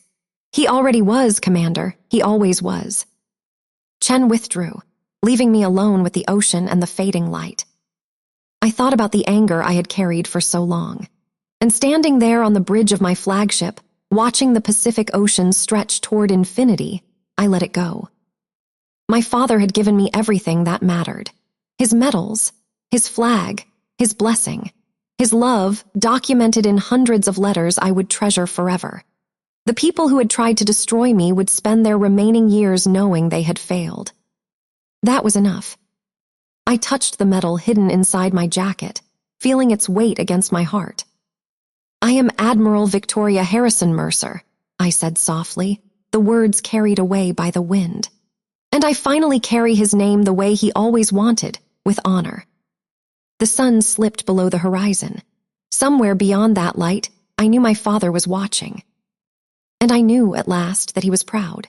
He already was, Commander. He always was. Chen withdrew, leaving me alone with the ocean and the fading light. I thought about the anger I had carried for so long, and standing there on the bridge of my flagship, watching the Pacific Ocean stretch toward infinity, I let it go. My father had given me everything that mattered. His medals, his flag, his blessing, his love, documented in hundreds of letters I would treasure forever. The people who had tried to destroy me would spend their remaining years knowing they had failed. That was enough. I touched the medal hidden inside my jacket, feeling its weight against my heart. I am Admiral Victoria Harrison Mercer, I said softly, the words carried away by the wind. And I finally carry his name the way he always wanted, with honor. The sun slipped below the horizon. Somewhere beyond that light, I knew my father was watching. And I knew, at last, that he was proud.